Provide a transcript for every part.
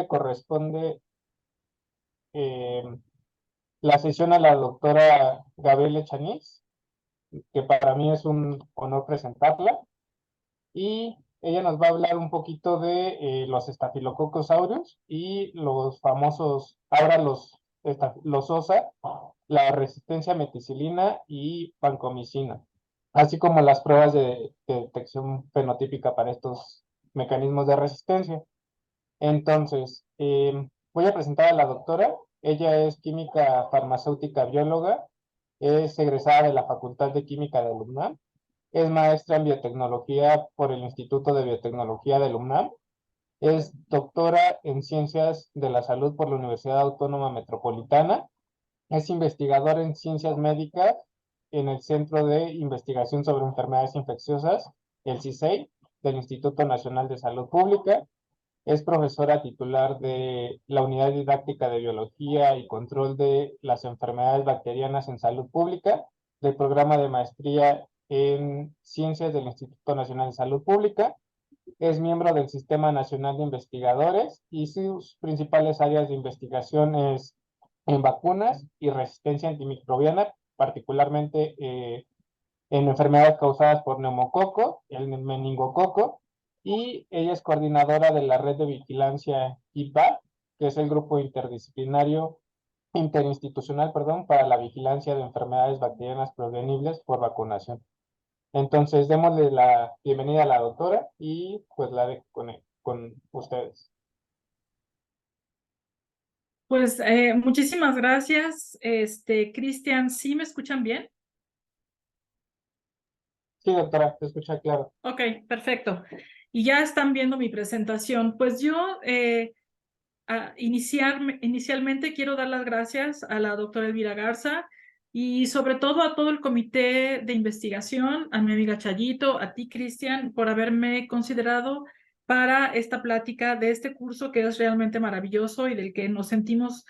corresponde eh, la sesión a la doctora Gabriela Chanis, que para mí es un honor presentarla, y ella nos va a hablar un poquito de los estafilococos aureus y los famosos, ahora los OSA, la resistencia a meticilina y vancomicina, así como las pruebas de detección fenotípica para estos mecanismos de resistencia. Entonces, voy a presentar a la doctora. Ella es química farmacéutica bióloga, es egresada de la Facultad de Química de UNAM, es maestra en biotecnología por el Instituto de Biotecnología del UNAM, es doctora en ciencias de la salud por la Universidad Autónoma Metropolitana, es investigadora en ciencias médicas en el Centro de Investigación sobre Enfermedades Infecciosas, el CISEI, del Instituto Nacional de Salud Pública. Es profesora titular de la Unidad Didáctica de Biología y Control de las Enfermedades Bacterianas en Salud Pública, del programa de maestría en Ciencias del Instituto Nacional de Salud Pública. Es miembro del Sistema Nacional de Investigadores y sus principales áreas de investigación es en vacunas y resistencia antimicrobiana, particularmente en enfermedades causadas por neumococo, el meningococo, y ella es coordinadora de la red de vigilancia IPA, que es el grupo interinstitucional, perdón, para la vigilancia de enfermedades bacterianas prevenibles por vacunación. Entonces, démosle la bienvenida a la doctora y pues la dejo con ustedes. Pues muchísimas gracias, Cristian. ¿Sí me escuchan bien? Sí, doctora, te escucha claro. Ok, perfecto. Y ya están viendo mi presentación. Pues yo inicialmente quiero dar las gracias a la doctora Elvira Garza y sobre todo a todo el comité de investigación, a mi amiga Chayito, a ti, Cristian, por haberme considerado para esta plática de este curso que es realmente maravilloso y del que nos sentimos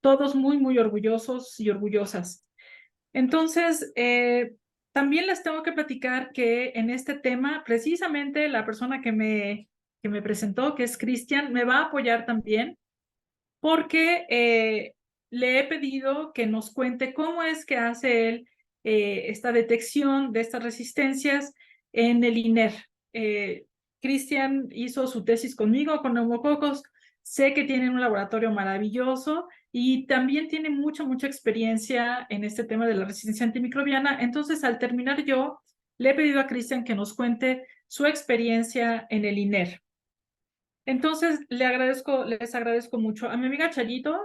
todos muy, muy orgullosos y orgullosas. Entonces, también les tengo que platicar que en este tema, precisamente la persona que me presentó, que es Cristian, me va a apoyar también porque le he pedido que nos cuente cómo es que hace él esta detección de estas resistencias en el INER. Cristian hizo su tesis conmigo, con neumococos. Sé que tienen un laboratorio maravilloso y también tiene mucha experiencia en este tema de la resistencia antimicrobiana. Entonces, al terminar yo, le he pedido a Cristian que nos cuente su experiencia en el INER. Entonces, les agradezco mucho. A mi amiga Chayito,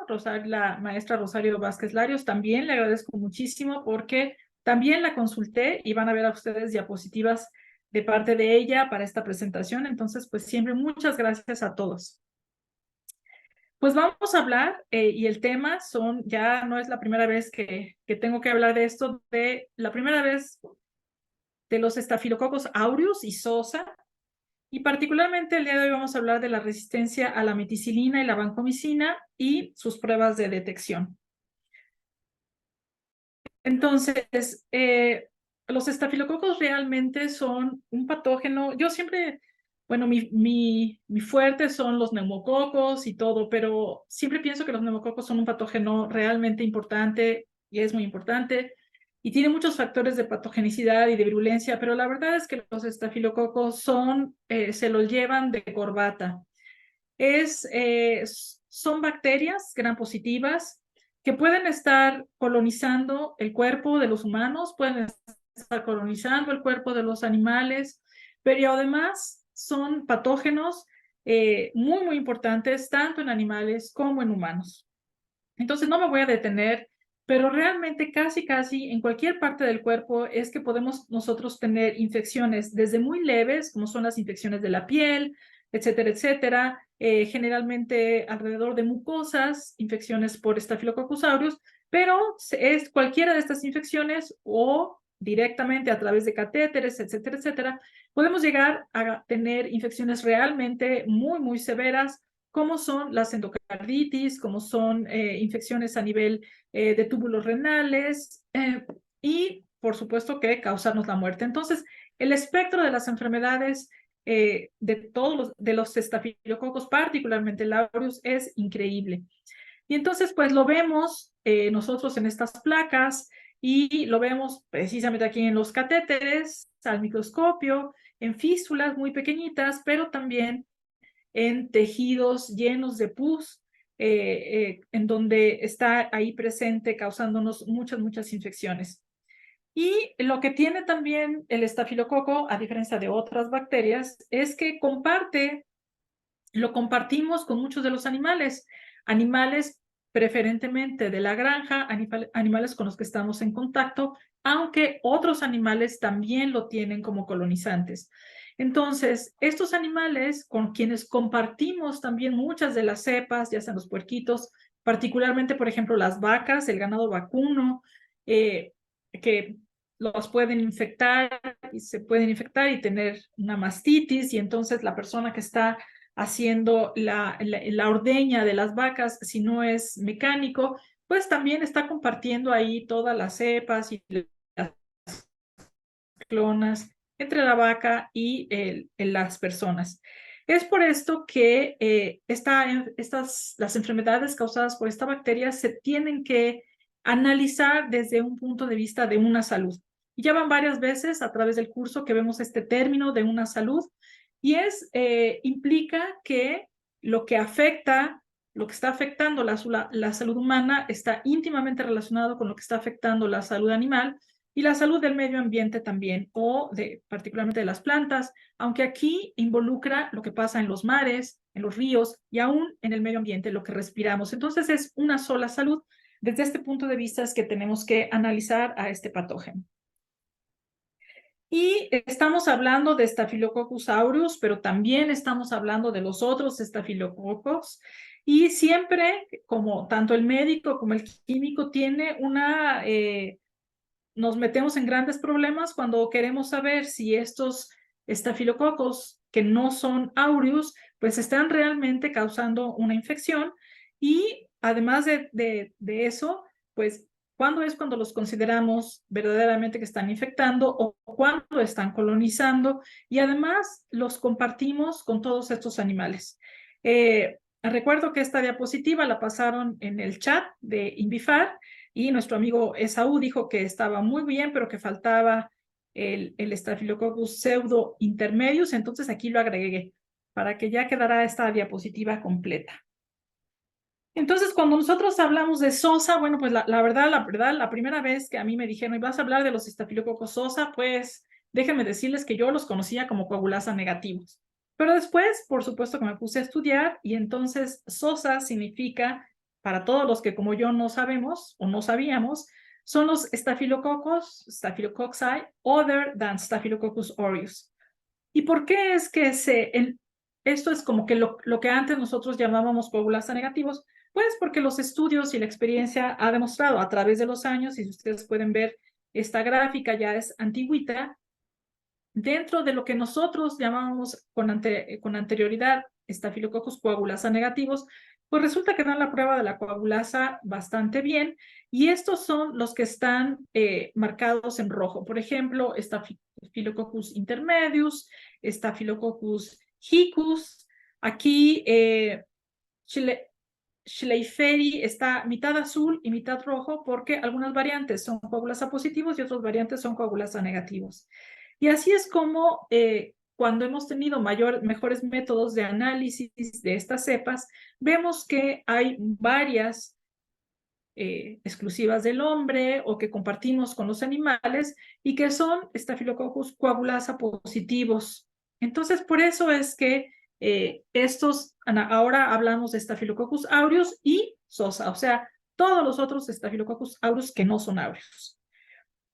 la maestra Rosario Vázquez Larios, también le agradezco muchísimo porque también la consulté y van a ver a ustedes diapositivas de parte de ella para esta presentación. Entonces, pues siempre muchas gracias a todos. Pues vamos a hablar, y el tema ya no es la primera vez que tengo que hablar de esto, de la primera vez de los estafilococos aureus y SOSA. Y particularmente el día de hoy vamos a hablar de la resistencia a la meticilina y la vancomicina y sus pruebas de detección. Entonces, los estafilococos realmente son un patógeno. Yo siempre, bueno, mi fuerte son los neumococos y todo, pero siempre pienso que los neumococos son un patógeno realmente importante y es muy importante y tiene muchos factores de patogenicidad y de virulencia, pero la verdad es que los estafilococos se los llevan de corbata. Son bacterias gram positivas que pueden estar colonizando el cuerpo de los humanos, pueden estar colonizando el cuerpo de los animales, pero además son patógenos muy importantes tanto en animales como en humanos. Entonces no me voy a detener, pero realmente casi en cualquier parte del cuerpo es que podemos nosotros tener infecciones desde muy leves, como son las infecciones de la piel, etcétera, generalmente alrededor de mucosas, infecciones por Staphylococcus aureus, pero es cualquiera de estas infecciones o directamente a través de catéteres, etcétera, podemos llegar a tener infecciones realmente muy severas, como son las endocarditis, como son infecciones a nivel de túbulos renales y, por supuesto, que causarnos la muerte. Entonces, el espectro de las enfermedades de todos de los estafilococos, particularmente el aureus, es increíble. Y entonces, pues lo vemos nosotros en estas placas y lo vemos precisamente aquí en los catéteres, al microscopio, en fístulas muy pequeñitas, pero también en tejidos llenos de pus, en donde está ahí presente causándonos muchas infecciones. Y lo que tiene también el estafilococo, a diferencia de otras bacterias, es que lo compartimos con muchos de los animales preferentemente de la granja, animales con los que estamos en contacto, aunque otros animales también lo tienen como colonizantes. Entonces, estos animales con quienes compartimos también muchas de las cepas, ya sean los puerquitos, particularmente, por ejemplo, las vacas, el ganado vacuno, que los pueden infectar y se pueden infectar y tener una mastitis, y entonces la persona que está haciendo la ordeña de las vacas, si no es mecánico, pues también está compartiendo ahí todas las cepas y las clonas entre la vaca y las personas. Es por esto que las enfermedades causadas por esta bacteria se tienen que analizar desde un punto de vista de una salud. Y ya van varias veces a través del curso que vemos este término de una salud, y implica que lo que está afectando la salud humana está íntimamente relacionado con lo que está afectando la salud animal y la salud del medio ambiente también, particularmente de las plantas, aunque aquí involucra lo que pasa en los mares, en los ríos y aún en el medio ambiente, lo que respiramos. Entonces es una sola salud. Desde este punto de vista es que tenemos que analizar a este patógeno. Y estamos hablando de Staphylococcus aureus, pero también estamos hablando de los otros estafilococos. Y siempre, como tanto el médico como el químico, nos metemos en grandes problemas cuando queremos saber si estos estafilococos, que no son aureus, pues están realmente causando una infección. Y además de eso, pues, ¿cuándo es cuando los consideramos verdaderamente que están infectando o cuándo están colonizando? Y además los compartimos con todos estos animales. Recuerdo que esta diapositiva la pasaron en el chat de Invifar y nuestro amigo Esaú dijo que estaba muy bien, pero que faltaba el Staphylococcus pseudo intermedius, entonces aquí lo agregué para que ya quedara esta diapositiva completa. Entonces, cuando nosotros hablamos de SOSA, bueno, pues la verdad, la primera vez que a mí me dijeron, ¿y vas a hablar de los estafilococos SOSA? Pues déjenme decirles que yo los conocía como coagulasa negativos. Pero después, por supuesto que me puse a estudiar, y entonces SOSA significa, para todos los que como yo no sabemos o no sabíamos, son los Staphylococcus, Staphylococci, other than Staphylococcus aureus. ¿Y por qué es que esto es como que lo que antes nosotros llamábamos coagulasa negativos? Pues porque los estudios y la experiencia ha demostrado a través de los años, y si ustedes pueden ver esta gráfica ya es antigüita, dentro de lo que nosotros llamábamos con anterioridad Staphylococcus coagulasa negativos, pues resulta que dan la prueba de la coagulasa bastante bien, y estos son los que están marcados en rojo. Por ejemplo, Staphylococcus intermedius, Staphylococcus hicus. Aquí Schleiferi está mitad azul y mitad rojo porque algunas variantes son coagulasa positivos y otras variantes son coagulasa negativos. Y así es como cuando hemos tenido mejores métodos de análisis de estas cepas, vemos que hay varias exclusivas del hombre o que compartimos con los animales y que son Staphylococcus coagulasa positivos. Entonces, por eso es que ahora hablamos de Staphylococcus aureus y SOSA, o sea, todos los otros Staphylococcus aureus que no son aureus.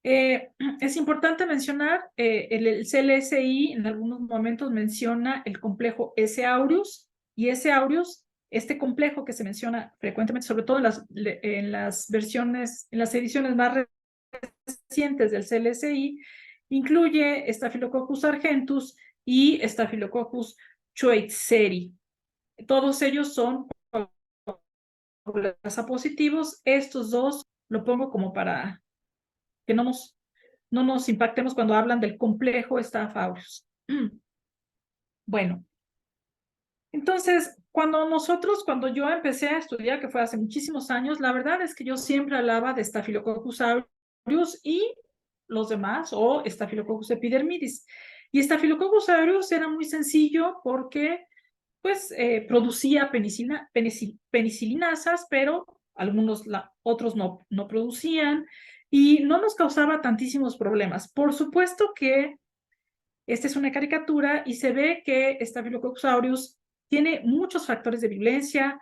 Es importante mencionar, el CLSI en algunos momentos menciona el complejo S. aureus, y S. aureus, este complejo que se menciona frecuentemente, sobre todo en las ediciones más recientes del CLSI, incluye Staphylococcus argentus y Staphylococcus schweitzeri. Todos ellos son coagulasa positivos. Estos dos lo pongo como para que no nos impactemos cuando hablan del complejo Staph aureus. Bueno, entonces, cuando yo empecé a estudiar, que fue hace muchísimos años, la verdad es que yo siempre hablaba de Staphylococcus aureus y los demás, o Staphylococcus epidermidis. Y Staphylococcus aureus era muy sencillo porque, pues, producía penicilinasas, pero otros no producían y no nos causaba tantísimos problemas. Por supuesto que esta es una caricatura y se ve que Staphylococcus aureus tiene muchos factores de virulencia,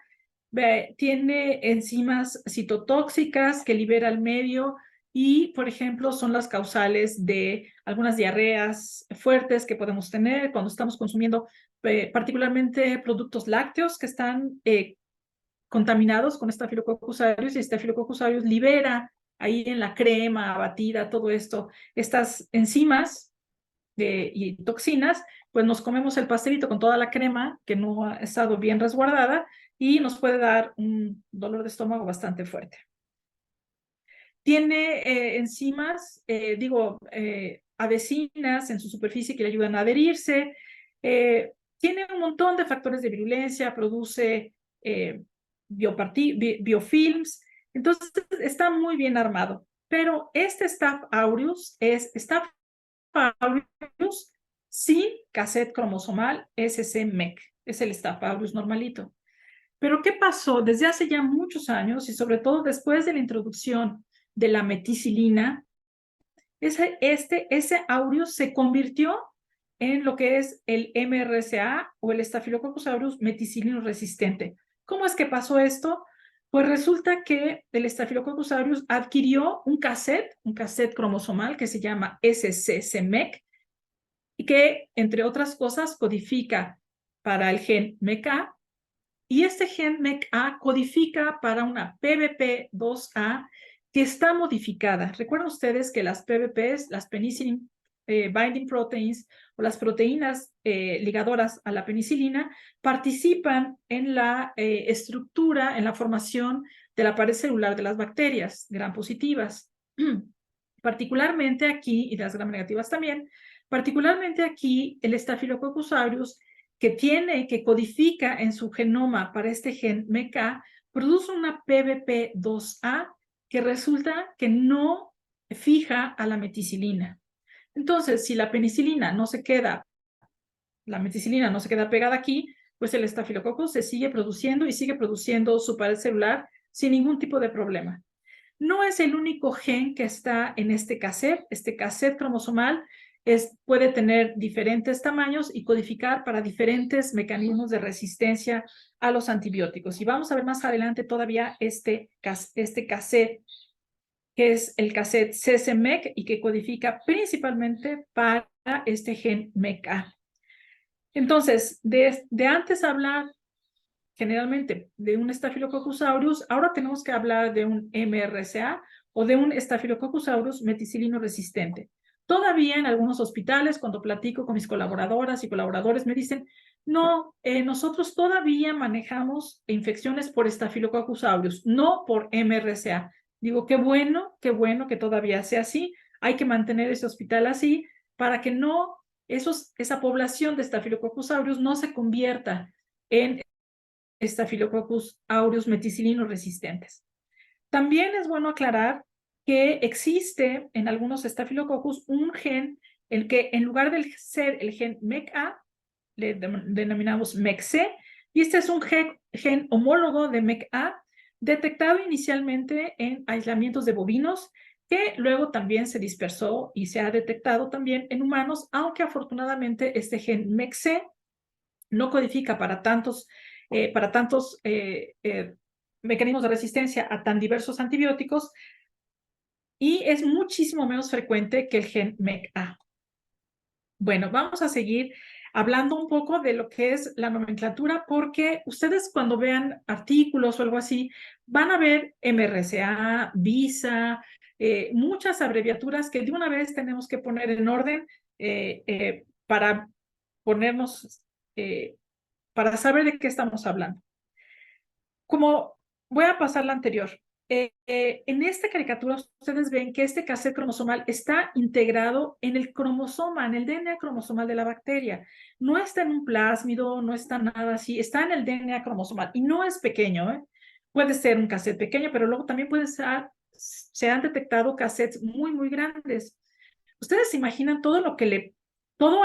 tiene enzimas citotóxicas que libera al medio y, por ejemplo, son las causales de algunas diarreas fuertes que podemos tener cuando estamos consumiendo particularmente productos lácteos que están contaminados con Staphylococcus aureus, y Staphylococcus aureus libera ahí en la crema batida, todo esto, estas enzimas y toxinas, pues nos comemos el pastelito con toda la crema que no ha estado bien resguardada y nos puede dar un dolor de estómago bastante fuerte. Tiene enzimas, adhesinas en su superficie que le ayudan a adherirse. Tiene un montón de factores de virulencia, produce biofilms. Entonces, está muy bien armado. Pero este Staph aureus es Staph aureus sin cassette cromosomal SC-MEC. Es el Staph aureus normalito. Pero ¿qué pasó? Desde hace ya muchos años y sobre todo después de la introducción de la meticilina, ese aureus se convirtió en lo que es el MRSA o el Staphylococcus aureus meticilino resistente. ¿Cómo es que pasó esto? Pues resulta que el Staphylococcus aureus adquirió un cassette cromosomal que se llama SC-MEC y que, entre otras cosas, codifica para el gen MECA, y este gen MECA codifica para una PBP2A que está modificada. Recuerden ustedes que las PBPs, las Penicillin Binding Proteins, o las proteínas ligadoras a la penicilina, participan en la estructura, en la formación de la pared celular de las bacterias gram positivas. Particularmente aquí, y las gram negativas también, particularmente aquí el Staphylococcus aureus, que codifica en su genoma para este gen MECA, produce una PBP2A que resulta que no fija a la meticilina. Entonces, si la penicilina no se queda, la meticilina no se queda pegada aquí, pues el Staphylococcus se sigue produciendo y sigue produciendo su pared celular sin ningún tipo de problema. No es el único gen que está en este cassette cromosomal puede tener diferentes tamaños y codificar para diferentes mecanismos de resistencia a los antibióticos. Y vamos a ver más adelante todavía este cassette, que es el cassette CC-MEC y que codifica principalmente para este gen MECA. Entonces, de antes hablar generalmente de un Staphylococcus aureus, ahora tenemos que hablar de un MRSA o de un Staphylococcus aureus meticilino resistente. Todavía en algunos hospitales, cuando platico con mis colaboradoras y colaboradores, me dicen, no, nosotros todavía manejamos infecciones por Staphylococcus aureus, no por MRSA. Digo, qué bueno que todavía sea así. Hay que mantener ese hospital así para que no, esa población de Staphylococcus aureus no se convierta en Staphylococcus aureus meticilino resistentes. También es bueno aclarar que existe en algunos Staphylococcus un gen, el que en lugar de ser el gen MECA, le denominamos MECC, y este es un gen homólogo de MECA, detectado inicialmente en aislamientos de bovinos, que luego también se dispersó y se ha detectado también en humanos, aunque afortunadamente este gen MECC no codifica para tantos mecanismos de resistencia a tan diversos antibióticos y es muchísimo menos frecuente que el gen MECA. Bueno, vamos a seguir hablando un poco de lo que es la nomenclatura, porque ustedes cuando vean artículos o algo así, van a ver MRSA, VISA, muchas abreviaturas que de una vez tenemos que poner en orden para ponernos, para saber de qué estamos hablando. Como voy a pasar la anterior, En esta caricatura ustedes ven que este cassette cromosomal está integrado en el cromosoma, en el DNA cromosomal de la bacteria. No está en un plásmido, no está nada así, está en el DNA cromosomal y no es pequeño, ¿eh? Puede ser un cassette pequeño, pero luego también pueden ser, se han detectado cassettes muy, muy grandes. Ustedes se imaginan todo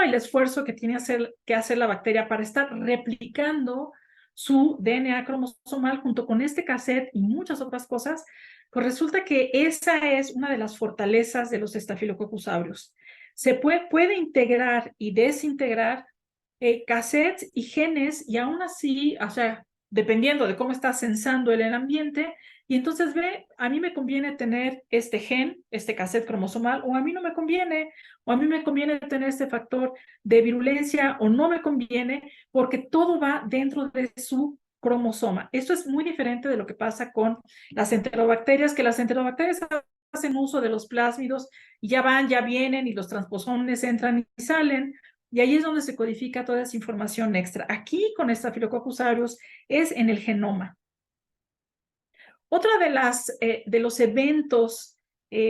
el esfuerzo que tiene que hacer la bacteria para estar replicando su DNA cromosomal junto con este cassette y muchas otras cosas. Pues resulta que esa es una de las fortalezas de los Staphylococcus aureus. Se puede integrar y desintegrar cassettes y genes, y aún así, o sea, dependiendo de cómo está sensando el ambiente, y entonces ve, a mí me conviene tener este gen, este cassette cromosomal, o a mí no me conviene, o a mí me conviene tener este factor de virulencia, o no me conviene, porque todo va dentro de su cromosoma. Esto es muy diferente de lo que pasa con las enterobacterias, que las enterobacterias hacen uso de los plásmidos y ya van, ya vienen, y los transposones entran y salen, y ahí es donde se codifica toda esa información extra. Aquí con Staphylococcus aureus es en el genoma. Otra de los eventos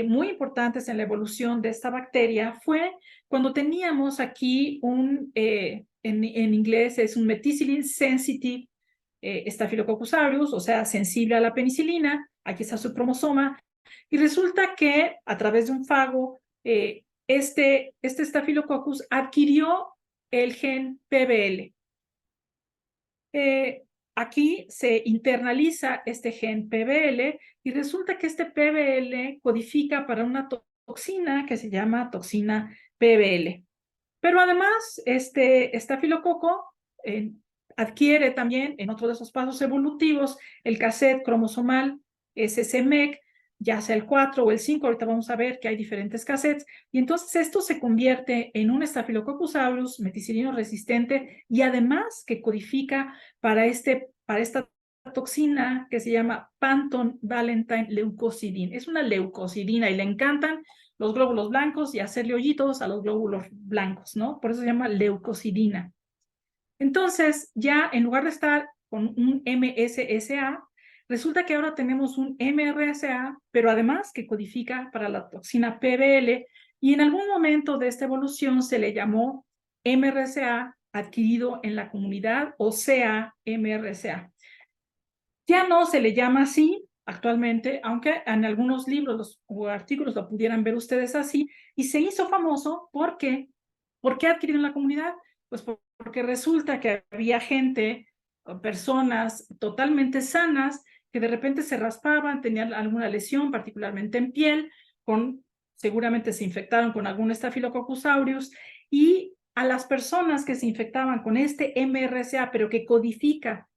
muy importantes en la evolución de esta bacteria fue cuando teníamos aquí en inglés es un methicillin sensitive Staphylococcus aureus, o sea, sensible a la penicilina. Aquí está su cromosoma. Y resulta que a través de un fago, este Staphylococcus adquirió el gen PBL. Aquí se internaliza este gen PBL y resulta que este PBL codifica para una toxina que se llama toxina PBL. Pero además, este estafilococo adquiere también en otro de esos pasos evolutivos el cassette cromosomal SCMEC, ya sea el 4 o el 5, ahorita vamos a ver que hay diferentes cassettes, y entonces esto se convierte en un Staphylococcus aureus meticilino resistente y además que codifica para esta toxina que se llama Panton Valentine leucocidin. Es una leucocidina y le encantan los glóbulos blancos y hacerle hoyitos a los glóbulos blancos, ¿no? Por eso se llama leucocidina. Entonces, ya en lugar de estar con un MSSA, resulta que ahora tenemos un MRSA, pero además que codifica para la toxina PBL, y en algún momento de esta evolución se le llamó MRSA adquirido en la comunidad, o sea, MRSA. Ya no se le llama así actualmente, aunque en algunos libros o artículos lo pudieran ver ustedes así, y se hizo famoso porque, ¿por qué adquirido en la comunidad? Pues porque resulta que había gente, personas totalmente sanas, que de repente se raspaban, tenían alguna lesión, particularmente en piel, seguramente se infectaron con algún Staphylococcus aureus, y a las personas que se infectaban con este MRSA, pero que codifica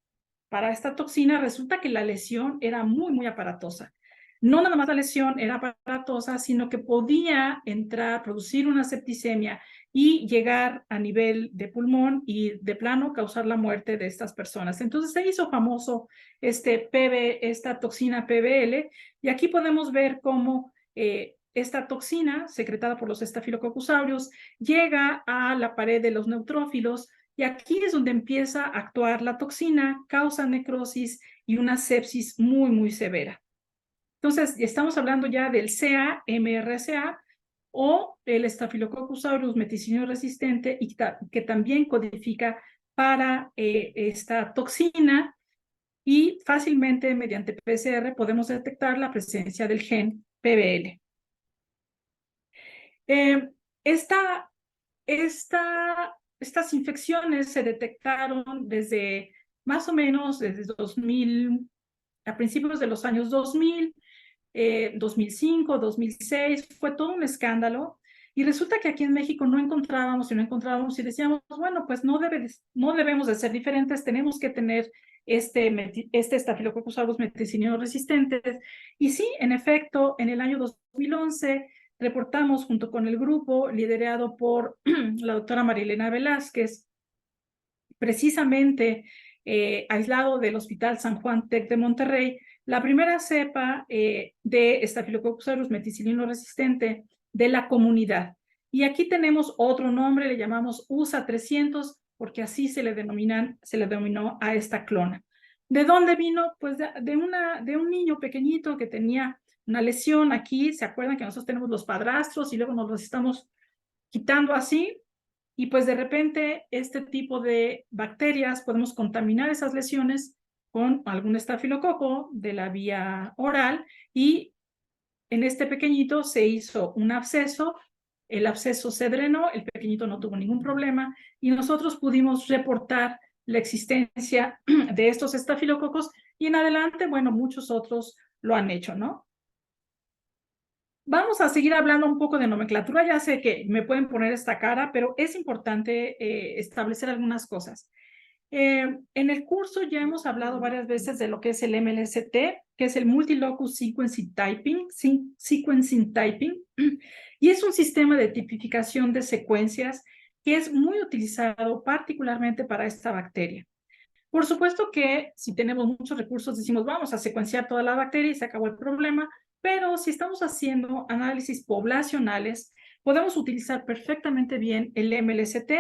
para esta toxina, resulta que la lesión era muy, muy aparatosa. No nada más la lesión era aparatosa, sino que podía entrar, producir una septicemia y llegar a nivel de pulmón y de plano causar la muerte de estas personas. Entonces se hizo famoso esta toxina PBL, y aquí podemos ver cómo esta toxina secretada por los Staphylococcus aureus llega a la pared de los neutrófilos, y aquí es donde empieza a actuar la toxina, causa necrosis y una sepsis muy, muy severa. Entonces, estamos hablando ya del CA-MRSA o el Staphylococcus aureus meticilino resistente, y que también codifica para esta toxina, y fácilmente mediante PCR podemos detectar la presencia del gen PBL. Estas infecciones se detectaron desde más o menos desde 2000, a principios de los años 2000, 2005, 2006, fue todo un escándalo. Y resulta que aquí en México no encontrábamos y decíamos, bueno, pues no debemos de ser diferentes, tenemos que tener este Staphylococcus aureus meticilino resistentes. Y sí, en efecto, en el año 2011 reportamos junto con el grupo liderado por la doctora Marilena Velázquez, precisamente aislado del Hospital San Juan Tec de Monterrey, la primera cepa de Staphylococcus aureus meticilino resistente de la comunidad. Y aquí tenemos otro nombre, le llamamos USA 300, porque así se le denominó a esta clona. ¿De dónde vino? Pues de un niño pequeñito que tenía una lesión aquí. ¿Se acuerdan que nosotros tenemos los padrastros y luego nos los estamos quitando así? Y pues de repente este tipo de bacterias podemos contaminar esas lesiones con algún estafilococo de la vía oral, y en este pequeñito se hizo un absceso, el absceso se drenó, el pequeñito no tuvo ningún problema y nosotros pudimos reportar la existencia de estos estafilococos, y en adelante, bueno, muchos otros lo han hecho, ¿no? Vamos a seguir hablando un poco de nomenclatura. Ya sé que me pueden poner esta cara, pero es importante establecer algunas cosas. En el curso ya hemos hablado varias veces de lo que es el MLST, que es el Multilocus Sequencing Typing, y es un sistema de tipificación de secuencias que es muy utilizado particularmente para esta bacteria. Por supuesto que si tenemos muchos recursos decimos vamos a secuenciar toda la bacteria y se acabó el problema, pero si estamos haciendo análisis poblacionales, podemos utilizar perfectamente bien el MLST.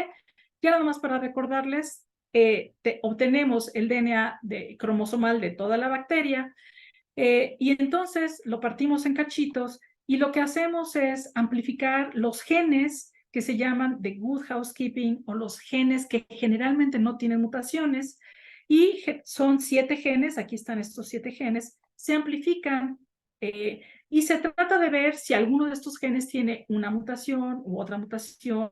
Ya nada más para recordarles, obtenemos el DNA cromosomal de toda la bacteria, y entonces lo partimos en cachitos y lo que hacemos es amplificar los genes que se llaman de good housekeeping, o los genes que generalmente no tienen mutaciones, y son 7 genes, aquí están estos 7 genes, se amplifican, y se trata de ver si alguno de estos genes tiene una mutación u otra mutación,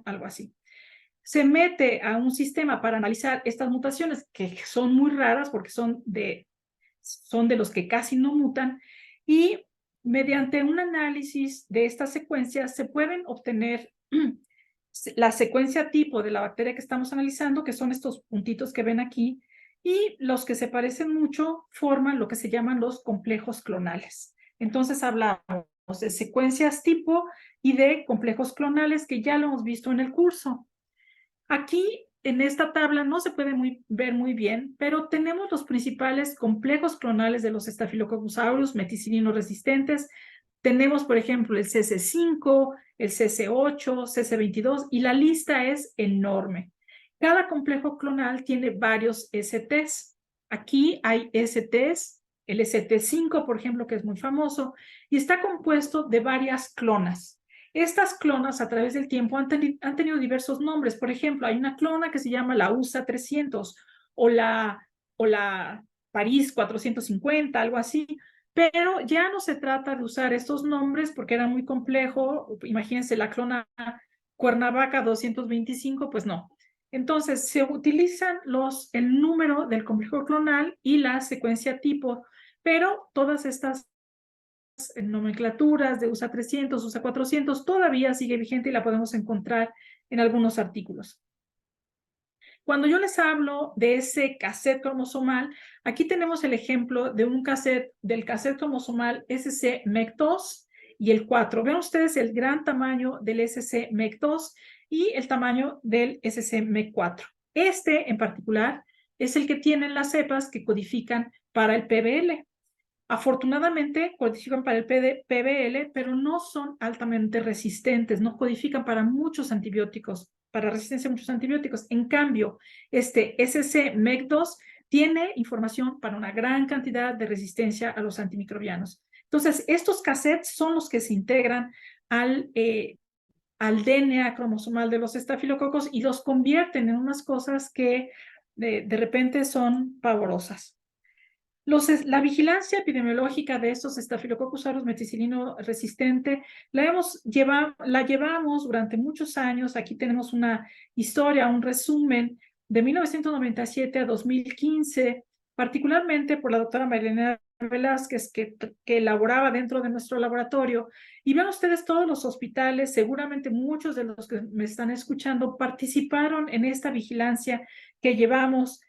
algo así. Se mete a un sistema para analizar estas mutaciones, que son muy raras porque son de los que casi no mutan, y mediante un análisis de estas secuencias se pueden obtener la secuencia tipo de la bacteria que estamos analizando, que son estos puntitos que ven aquí, y los que se parecen mucho forman lo que se llaman los complejos clonales. Entonces hablamos de secuencias tipo y de complejos clonales, que ya lo hemos visto en el curso. Aquí en esta tabla no se puede ver muy bien, pero tenemos los principales complejos clonales de los Staphylococcus aureus meticilino resistentes. Tenemos, por ejemplo, el CC5, el CC8, CC22, y la lista es enorme. Cada complejo clonal tiene varios STs. Aquí hay STs, el ST5, por ejemplo, que es muy famoso, y está compuesto de varias clonas. Estas clonas a través del tiempo han tenido diversos nombres. Por ejemplo, hay una clona que se llama la USA 300 o la París 450, algo así. Pero ya no se trata de usar estos nombres porque era muy complejo. Imagínense la clona Cuernavaca 225, pues no. Entonces se utilizan el número del complejo clonal y la secuencia tipo, pero todas estas nomenclaturas de USA 300, USA 400 todavía sigue vigente y la podemos encontrar en algunos artículos. Cuando yo les hablo de ese cassette cromosomal, aquí tenemos el ejemplo de un cassette, del cassette cromosomal SC-MEC2 y el 4. Vean ustedes el gran tamaño del SC-MEC2 y el tamaño del SC-MEC4. Este en particular es el que tienen las cepas que codifican para el PBL. Afortunadamente codifican para el PBL, pero no son altamente resistentes, no codifican para muchos antibióticos, para resistencia a muchos antibióticos. En cambio, este SC-MEC2 tiene información para una gran cantidad de resistencia a los antimicrobianos. Entonces, estos cassettes son los que se integran al DNA cromosomal de los estafilococos y los convierten en unas cosas que de repente son pavorosas. La vigilancia epidemiológica de estos Staphylococcus aureus meticilino resistente la llevamos durante muchos años. Aquí tenemos una historia, un resumen de 1997 a 2015, particularmente por la doctora Marilena Velázquez, que elaboraba dentro de nuestro laboratorio. Y vean ustedes, todos los hospitales, seguramente muchos de los que me están escuchando, participaron en esta vigilancia que llevamos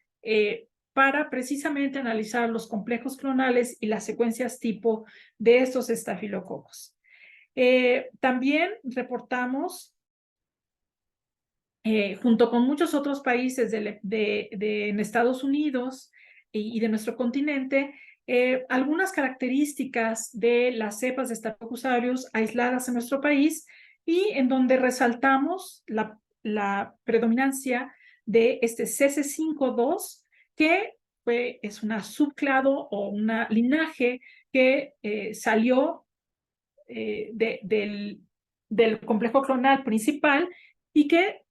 para precisamente analizar los complejos clonales y las secuencias tipo de estos estafilococos. También reportamos, junto con muchos otros países en Estados Unidos y de nuestro continente, algunas características de las cepas de Staphylococcus aureus aisladas en nuestro país, y en donde resaltamos la predominancia de este CC5-2, que es una subclado o un linaje que salió del complejo clonal principal y que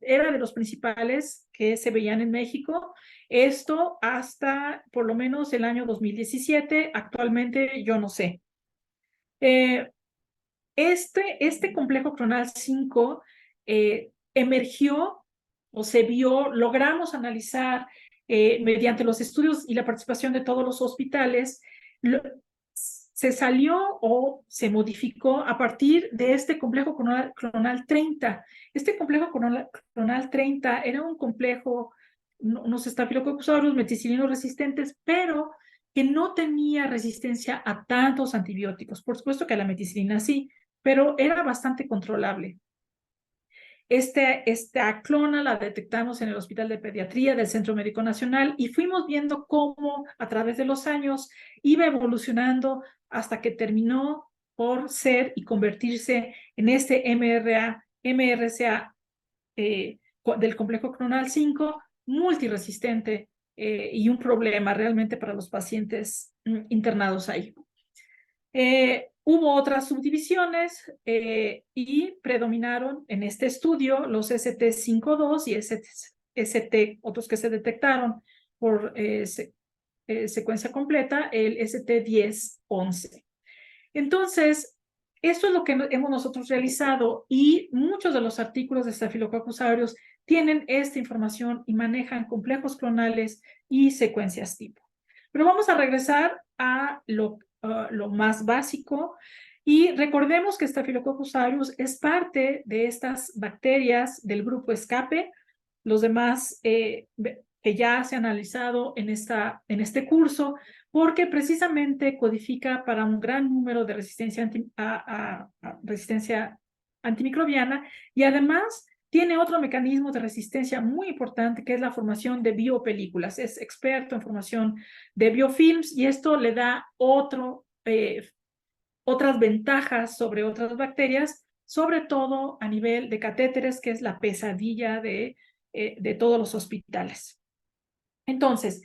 era de los principales que se veían en México. Esto hasta por lo menos el año 2017, actualmente yo no sé. Este complejo clonal 5 emergió o se vio, logramos analizar mediante los estudios y la participación de todos los hospitales, se salió o se modificó a partir de este complejo clonal 30. Este complejo clonal 30 era un complejo, unos estafilococcus aureus meticilinos resistentes, pero que no tenía resistencia a tantos antibióticos. Por supuesto que a la meticilina sí, pero era bastante controlable. Esta clona la detectamos en el Hospital de Pediatría del Centro Médico Nacional y fuimos viendo cómo a través de los años iba evolucionando hasta que terminó por ser y convertirse en este MRCA del complejo clonal 5, multiresistente y un problema realmente para los pacientes internados ahí. Hubo otras subdivisiones y predominaron en este estudio los ST52 y otros que se detectaron por secuencia completa, el ST1011. Entonces, esto es lo que hemos nosotros realizado y muchos de los artículos de Staphylococcus aureus tienen esta información y manejan complejos clonales y secuencias tipo. Pero vamos a regresar a lo más básico y recordemos que Staphylococcus aureus es parte de estas bacterias del grupo escape. Los demás que ya se han analizado en este curso, porque precisamente codifica para un gran número de resistencia antimicrobiana y además tiene otro mecanismo de resistencia muy importante que es la formación de biopelículas. Es experto en formación de biofilms y esto le da otras ventajas sobre otras bacterias, sobre todo a nivel de catéteres, que es la pesadilla de todos los hospitales. Entonces,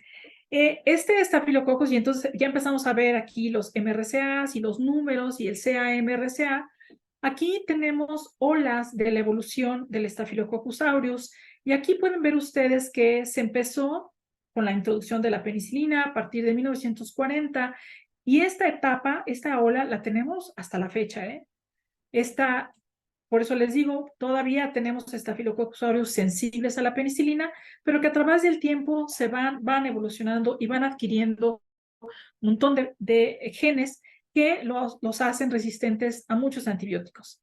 este Staphylococcus, y entonces ya empezamos a ver aquí los MRCAs y los números y el CA-MRCA. Aquí tenemos olas de la evolución del Staphylococcus aureus, y aquí pueden ver ustedes que se empezó con la introducción de la penicilina a partir de 1940, y esta etapa, esta ola, la tenemos hasta la fecha, por eso les digo, todavía tenemos Staphylococcus aureus sensibles a la penicilina, pero que a través del tiempo van evolucionando y van adquiriendo un montón de genes que los hacen resistentes a muchos antibióticos.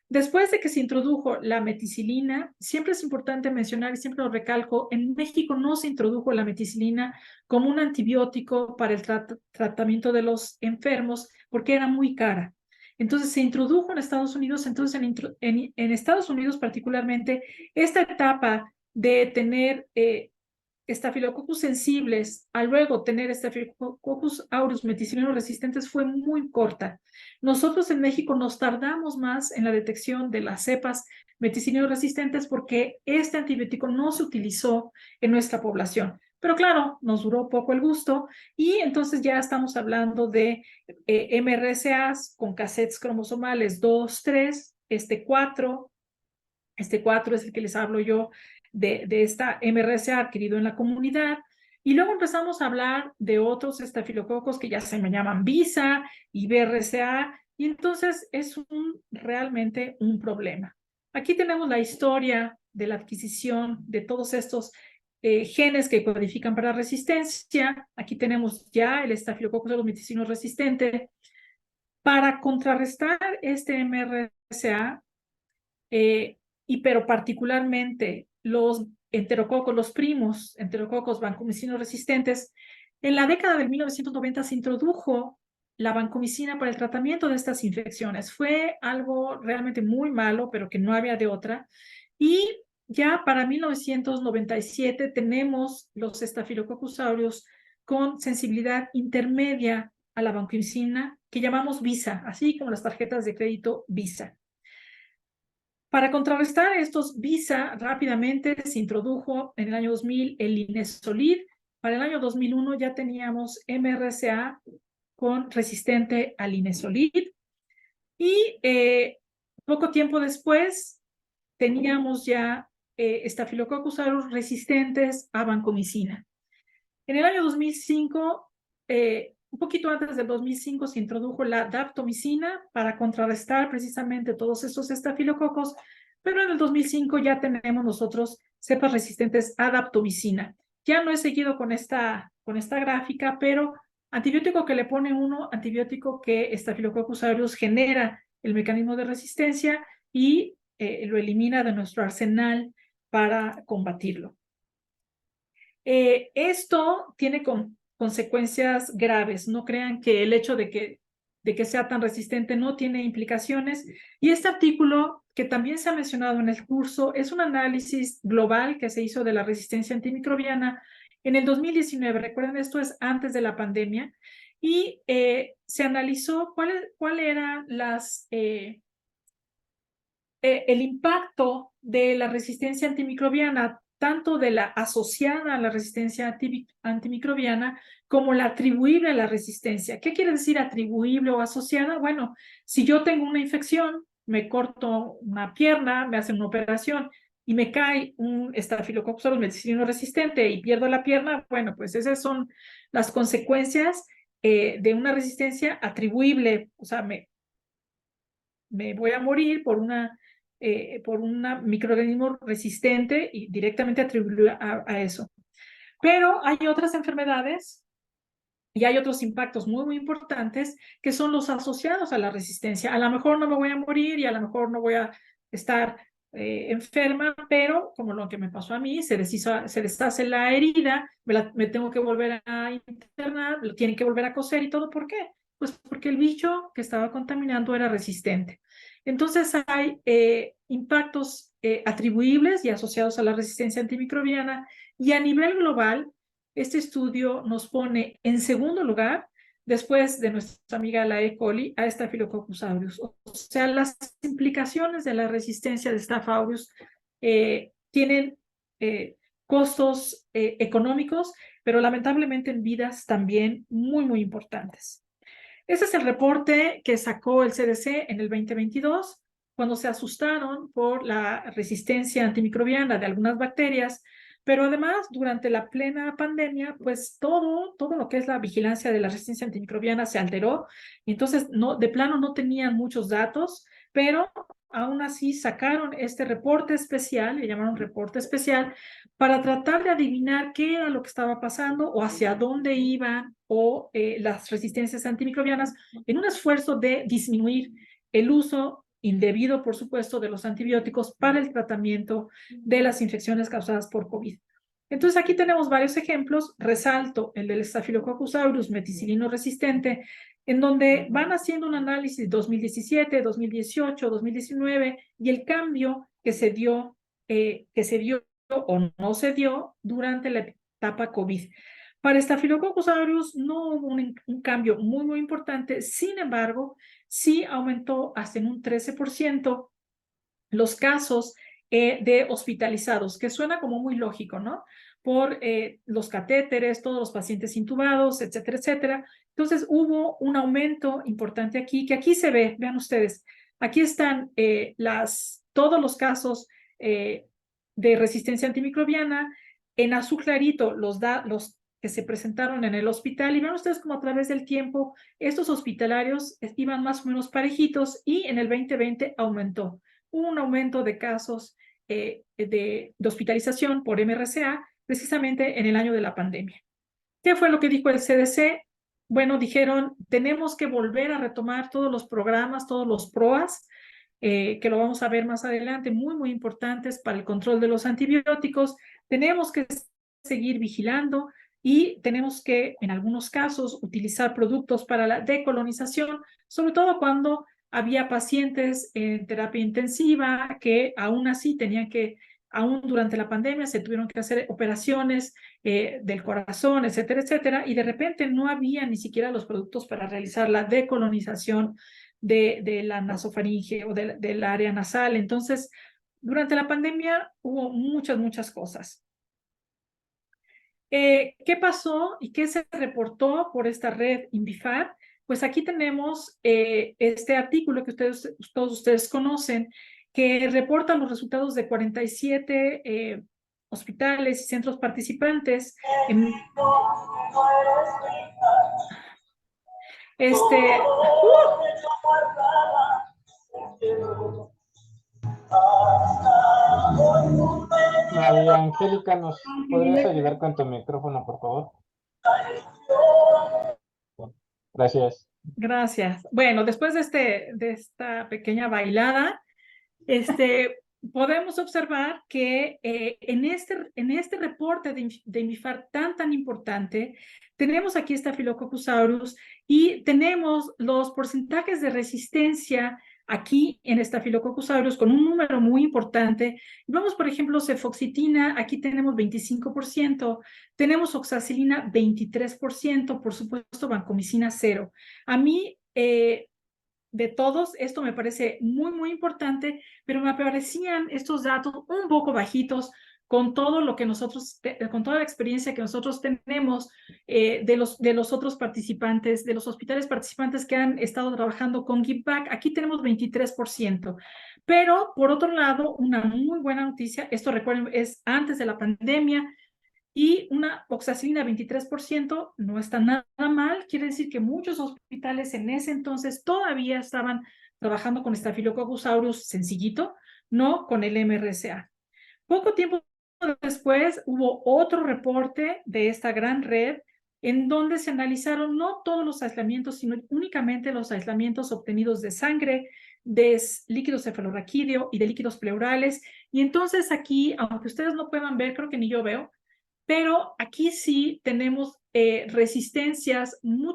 Después de que se introdujo la meticilina, siempre es importante mencionar, y siempre lo recalco, en México no se introdujo la meticilina como un antibiótico para el tratamiento de los enfermos porque era muy cara. Entonces se introdujo en Estados Unidos, entonces en Estados Unidos particularmente, esta etapa de tener Staphylococcus sensibles a luego tener Staphylococcus aureus meticilinos resistentes fue muy corta. Nosotros en México nos tardamos más en la detección de las cepas meticilinos resistentes porque este antibiótico no se utilizó en nuestra población. Pero claro, nos duró poco el gusto y entonces ya estamos hablando de MRCAs con cassettes cromosomales 2, 3, este 4 es el que les hablo yo de esta MRCA adquirido en la comunidad. Y luego empezamos a hablar de otros estafilococos que ya se me llaman VISA y BRCA, y entonces es realmente un problema. Aquí tenemos la historia de la adquisición de todos estos genes que codifican para resistencia. Aquí tenemos ya el estafilococcus de los meticinos resistente. Para contrarrestar este MRCA, pero particularmente los enterococos, los primos enterococos vancomicinos resistentes, en la década de 1990 se introdujo la vancomicina para el tratamiento de estas infecciones. Fue algo realmente muy malo, pero que no había de otra. Y ya para 1997 tenemos los Staphylococcus aureus con sensibilidad intermedia a la vancomicina, que llamamos VISA, así como las tarjetas de crédito VISA. Para contrarrestar estos VISA, rápidamente se introdujo en el año 2000 el Linezolid, para el año 2001 ya teníamos MRSA con resistente al Linezolid y poco tiempo después teníamos ya Staphylococcus aureus resistentes a vancomicina. En el año 2005, un poquito antes del 2005, se introdujo la daptomicina para contrarrestar precisamente todos estos estafilococos, pero en el 2005 ya tenemos nosotros cepas resistentes a daptomicina. Ya no he seguido con esta gráfica, pero antibiótico que le pone uno, antibiótico que Staphylococcus aureus genera el mecanismo de resistencia y lo elimina de nuestro arsenal para combatirlo. Esto tiene consecuencias graves. No crean que el hecho de que sea tan resistente no tiene implicaciones. Y este artículo, que también se ha mencionado en el curso, es un análisis global que se hizo de la resistencia antimicrobiana en el 2019. Recuerden, esto es antes de la pandemia. Y se analizó cuál era el impacto de la resistencia antimicrobiana, tanto de la asociada a la resistencia antimicrobiana como la atribuible a la resistencia. ¿Qué quiere decir atribuible o asociada? Bueno, si yo tengo una infección, me corto una pierna, me hacen una operación y me cae un Staphylococcus aureus meticilino resistente y pierdo la pierna, bueno, pues esas son las consecuencias de una resistencia atribuible. O sea, me voy a morir por un microorganismo resistente y directamente atribuible a eso. Pero hay otras enfermedades y hay otros impactos muy, muy importantes que son los asociados a la resistencia. A lo mejor no me voy a morir y a lo mejor no voy a estar enferma, pero como lo que me pasó a mí, se deshace la herida, me tengo que volver a internar, lo tienen que volver a coser y todo. ¿Por qué? Pues porque el bicho que estaba contaminando era resistente. Entonces hay impactos atribuibles y asociados a la resistencia antimicrobiana, y a nivel global este estudio nos pone en segundo lugar, después de nuestra amiga la E. coli, a Staphylococcus aureus. O sea, las implicaciones de la resistencia de Staph aureus tienen costos económicos, pero lamentablemente en vidas también muy, muy importantes. Ese es el reporte que sacó el CDC en el 2022, cuando se asustaron por la resistencia antimicrobiana de algunas bacterias, pero además durante la plena pandemia, pues todo lo que es la vigilancia de la resistencia antimicrobiana se alteró, y entonces de plano no tenían muchos datos, pero aún así sacaron este reporte especial, le llamaron reporte especial, para tratar de adivinar qué era lo que estaba pasando o hacia dónde iban o las resistencias antimicrobianas, en un esfuerzo de disminuir el uso indebido, por supuesto, de los antibióticos para el tratamiento de las infecciones causadas por COVID. Entonces aquí tenemos varios ejemplos. Resalto el del Staphylococcus aureus meticilino resistente, en donde van haciendo un análisis 2017, 2018, 2019 y el cambio que se dio o no se dio durante la etapa COVID. Para Staphylococcus aureus no hubo un cambio muy, muy importante. Sin embargo, sí aumentó hasta en un 13% los casos de hospitalizados, que suena como muy lógico, ¿no? Por los catéteres, todos los pacientes intubados, etcétera, etcétera. Entonces hubo un aumento importante aquí, que aquí se ve, vean ustedes, aquí están todos los casos de resistencia antimicrobiana. En azul clarito los que se presentaron en el hospital, y vean ustedes como a través del tiempo estos hospitalarios iban más o menos parejitos, y en el 2020 aumentó. Hubo un aumento de casos de hospitalización por MRSA precisamente en el año de la pandemia. ¿Qué fue lo que dijo el CDC? Bueno, dijeron, tenemos que volver a retomar todos los programas, todos los PROAS, que lo vamos a ver más adelante, muy, muy importantes para el control de los antibióticos. Tenemos que seguir vigilando y tenemos que, en algunos casos, utilizar productos para la decolonización, sobre todo cuando había pacientes en terapia intensiva que aún así tenían que, aún durante la pandemia, se tuvieron que hacer operaciones del corazón, etcétera, etcétera, y de repente no había ni siquiera los productos para realizar la decolonización de la nasofaringe o del área nasal. Entonces, durante la pandemia hubo muchas, muchas cosas. ¿Qué pasó y qué se reportó por esta red INVIFAR? Pues aquí tenemos este artículo que todos ustedes conocen, que reporta los resultados de 47 hospitales y centros participantes. Este, María Angélica, ¿nos podrías ayudar con tu micrófono, por favor? Gracias. Gracias. Bueno, después de esta pequeña bailada, podemos observar que en este reporte de INVIFAR tan importante, tenemos aquí Staphylococcus aureus y tenemos los porcentajes de resistencia aquí en Staphylococcus aureus con un número muy importante. Vamos, por ejemplo, cefoxitina, aquí tenemos 25%, tenemos oxacilina 23%, por supuesto, vancomicina 0. A mí, de todos, esto me parece muy importante, pero me parecían estos datos un poco bajitos con todo lo que nosotros, con toda la experiencia que nosotros tenemos de los otros participantes, de los hospitales participantes que han estado trabajando con Give Back. Aquí tenemos 23%, pero por otro lado, una muy buena noticia, esto recuerden, es antes de la pandemia, y una oxacilina 23% no está nada mal, quiere decir que muchos hospitales en ese entonces todavía estaban trabajando con Staphylococcus aureus sencillito, no con el MRSA. Poco tiempo después hubo otro reporte de esta gran red en donde se analizaron no todos los aislamientos, sino únicamente los aislamientos obtenidos de sangre, de líquido cefalorraquídeo y de líquidos pleurales. Y entonces aquí, aunque ustedes no puedan ver, creo que ni yo veo, pero aquí sí tenemos resistencias un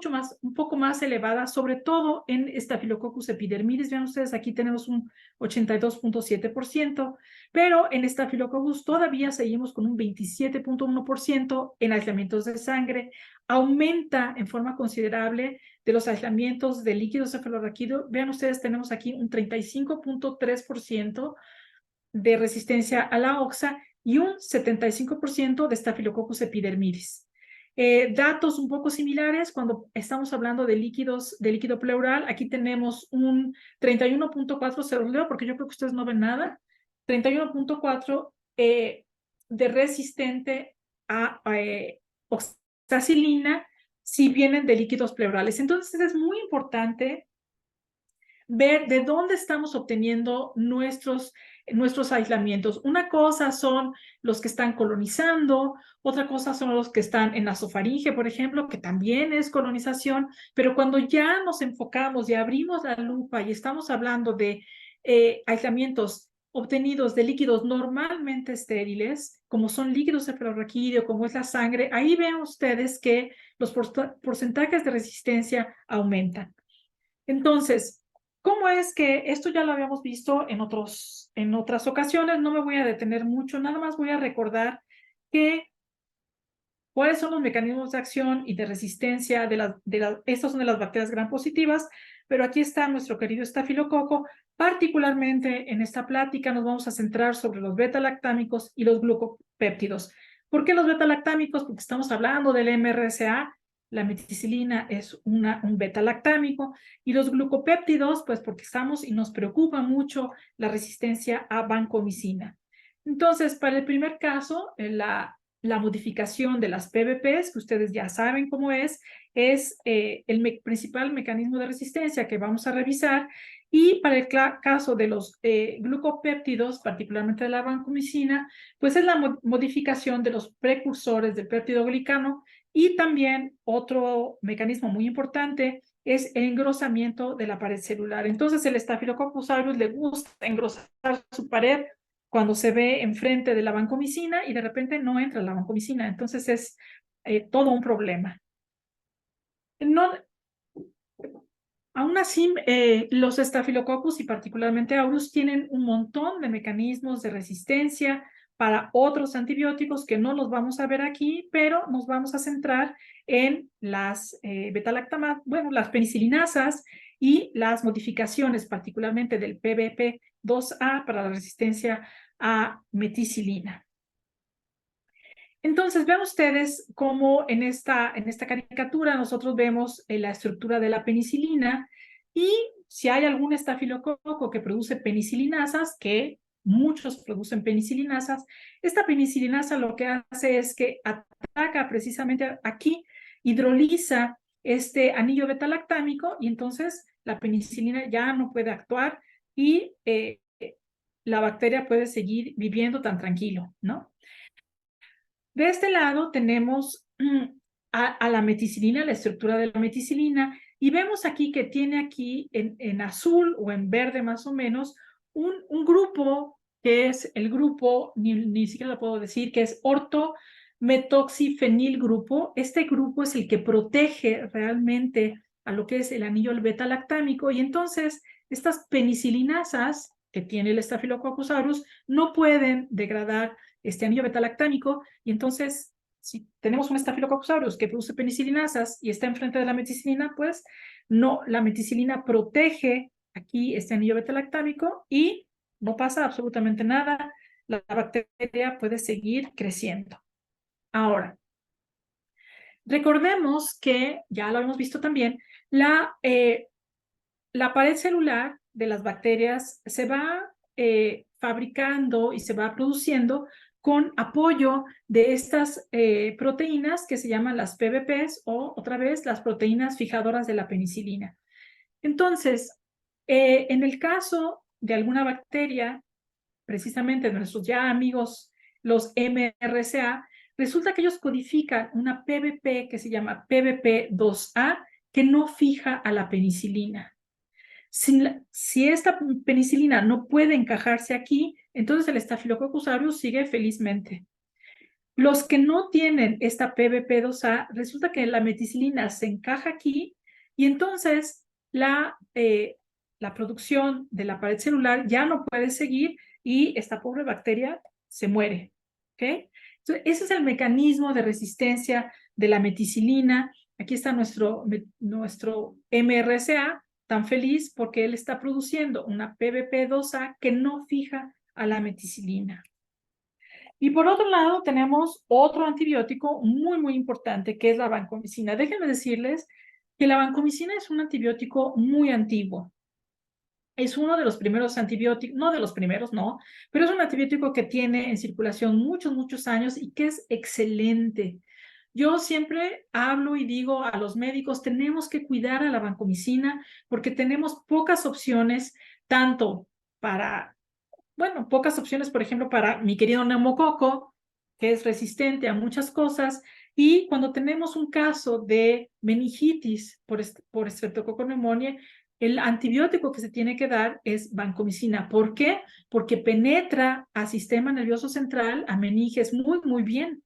poco más elevadas, sobre todo en Staphylococcus epidermidis. Vean ustedes, aquí tenemos un 82.7%, pero en Staphylococcus todavía seguimos con un 27.1% en aislamientos de sangre. Aumenta en forma considerable de los aislamientos de líquido cefalorraquídeo. Vean ustedes, tenemos aquí un 35.3% de resistencia a la oxa y un 75% de Staphylococcus epidermidis. Datos un poco similares cuando estamos hablando de líquido pleural. Aquí tenemos un 31.4, se los leo porque yo creo que ustedes no ven nada. 31.4 de resistente a oxacilina si vienen de líquidos pleurales. Entonces es muy importante ver de dónde estamos obteniendo nuestros aislamientos. Una cosa son los que están colonizando, otra cosa son los que están en nasofaringe, por ejemplo, que también es colonización, pero cuando ya nos enfocamos y abrimos la lupa y estamos hablando de aislamientos obtenidos de líquidos normalmente estériles, como son líquidos cefalorraquídeo, como es la sangre, ahí ven ustedes que los porcentajes de resistencia aumentan. Entonces, ¿cómo es que esto ya lo habíamos visto en otras ocasiones? No me voy a detener mucho, nada más voy a recordar cuáles son los mecanismos de acción y de resistencia estas son de las bacterias gram positivas, pero aquí está nuestro querido estafilococo. Particularmente en esta plática nos vamos a centrar sobre los beta-lactámicos y los glucopéptidos. ¿Por qué los beta-lactámicos? Porque estamos hablando del MRSA. La meticilina es un beta-lactámico, y los glucopéptidos, pues porque estamos y nos preocupa mucho la resistencia a vancomicina. Entonces, para el primer caso, la modificación de las PBPs, que ustedes ya saben cómo es el principal mecanismo de resistencia que vamos a revisar. Y para el caso de los glucopéptidos, particularmente de la vancomicina, pues es la modificación de los precursores del péptidoglicano. Y también otro mecanismo muy importante es el engrosamiento de la pared celular. Entonces, el Staphylococcus aureus le gusta engrosar su pared cuando se ve enfrente de la vancomicina y de repente no entra la vancomicina. Entonces es todo un problema. No, aún así, los Staphylococcus y particularmente aureus tienen un montón de mecanismos de resistencia para otros antibióticos que no los vamos a ver aquí, pero nos vamos a centrar en las las penicilinasas y las modificaciones, particularmente del PBP2A para la resistencia a meticilina. Entonces, vean ustedes cómo en esta caricatura nosotros vemos la estructura de la penicilina y si hay algún estafilococo que produce penicilinasas, que muchos producen penicilinasas, esta penicilinasa lo que hace es que ataca precisamente aquí, hidroliza este anillo beta-lactámico y entonces la penicilina ya no puede actuar y la bacteria puede seguir viviendo tan tranquilo, ¿no? De este lado tenemos a la meticilina, la estructura de la meticilina, y vemos aquí que tiene aquí en azul o en verde más o menos un grupo que es el grupo, ni siquiera lo puedo decir, que es ortometoxifenil grupo. Este grupo es el que protege realmente a lo que es el anillo beta-lactámico y entonces estas penicilinasas que tiene el Staphylococcus aureus no pueden degradar este anillo beta-lactámico y entonces si tenemos un Staphylococcus aureus que produce penicilinasas y está enfrente de la meticilina, pues no, la meticilina protege aquí este anillo beta-lactámico y no pasa absolutamente nada, la bacteria puede seguir creciendo. Ahora, recordemos que, ya lo hemos visto también, la pared celular de las bacterias se va fabricando y se va produciendo con apoyo de estas proteínas que se llaman las PBPs o otra vez las proteínas fijadoras de la penicilina. Entonces, en el caso de alguna bacteria, precisamente nuestros ya amigos, los MRSA, resulta que ellos codifican una PBP que se llama PBP2A que no fija a la penicilina. Si esta penicilina no puede encajarse aquí, entonces el Staphylococcus aureus sigue felizmente. Los que no tienen esta PBP2A, resulta que la meticilina se encaja aquí y entonces la producción de la pared celular ya no puede seguir y esta pobre bacteria se muere. ¿Okay? Entonces, ese es el mecanismo de resistencia de la meticilina. Aquí está nuestro MRSA, tan feliz porque él está produciendo una PBP2A que no fija a la meticilina. Y por otro lado tenemos otro antibiótico muy, muy importante que es la vancomicina. Déjenme decirles que la vancomicina es un antibiótico muy antiguo. Es uno de los primeros antibióticos, no de los primeros, no, pero es un antibiótico que tiene en circulación muchos, muchos años y que es excelente. Yo siempre hablo y digo a los médicos, tenemos que cuidar a la vancomicina porque tenemos pocas opciones, tanto para, bueno, pocas opciones, por ejemplo, para mi querido neumococo, que es resistente a muchas cosas, y cuando tenemos un caso de meningitis por Streptococcus pneumoniae, el antibiótico que se tiene que dar es vancomicina. ¿Por qué? Porque penetra al sistema nervioso central, a meninges, muy, muy bien.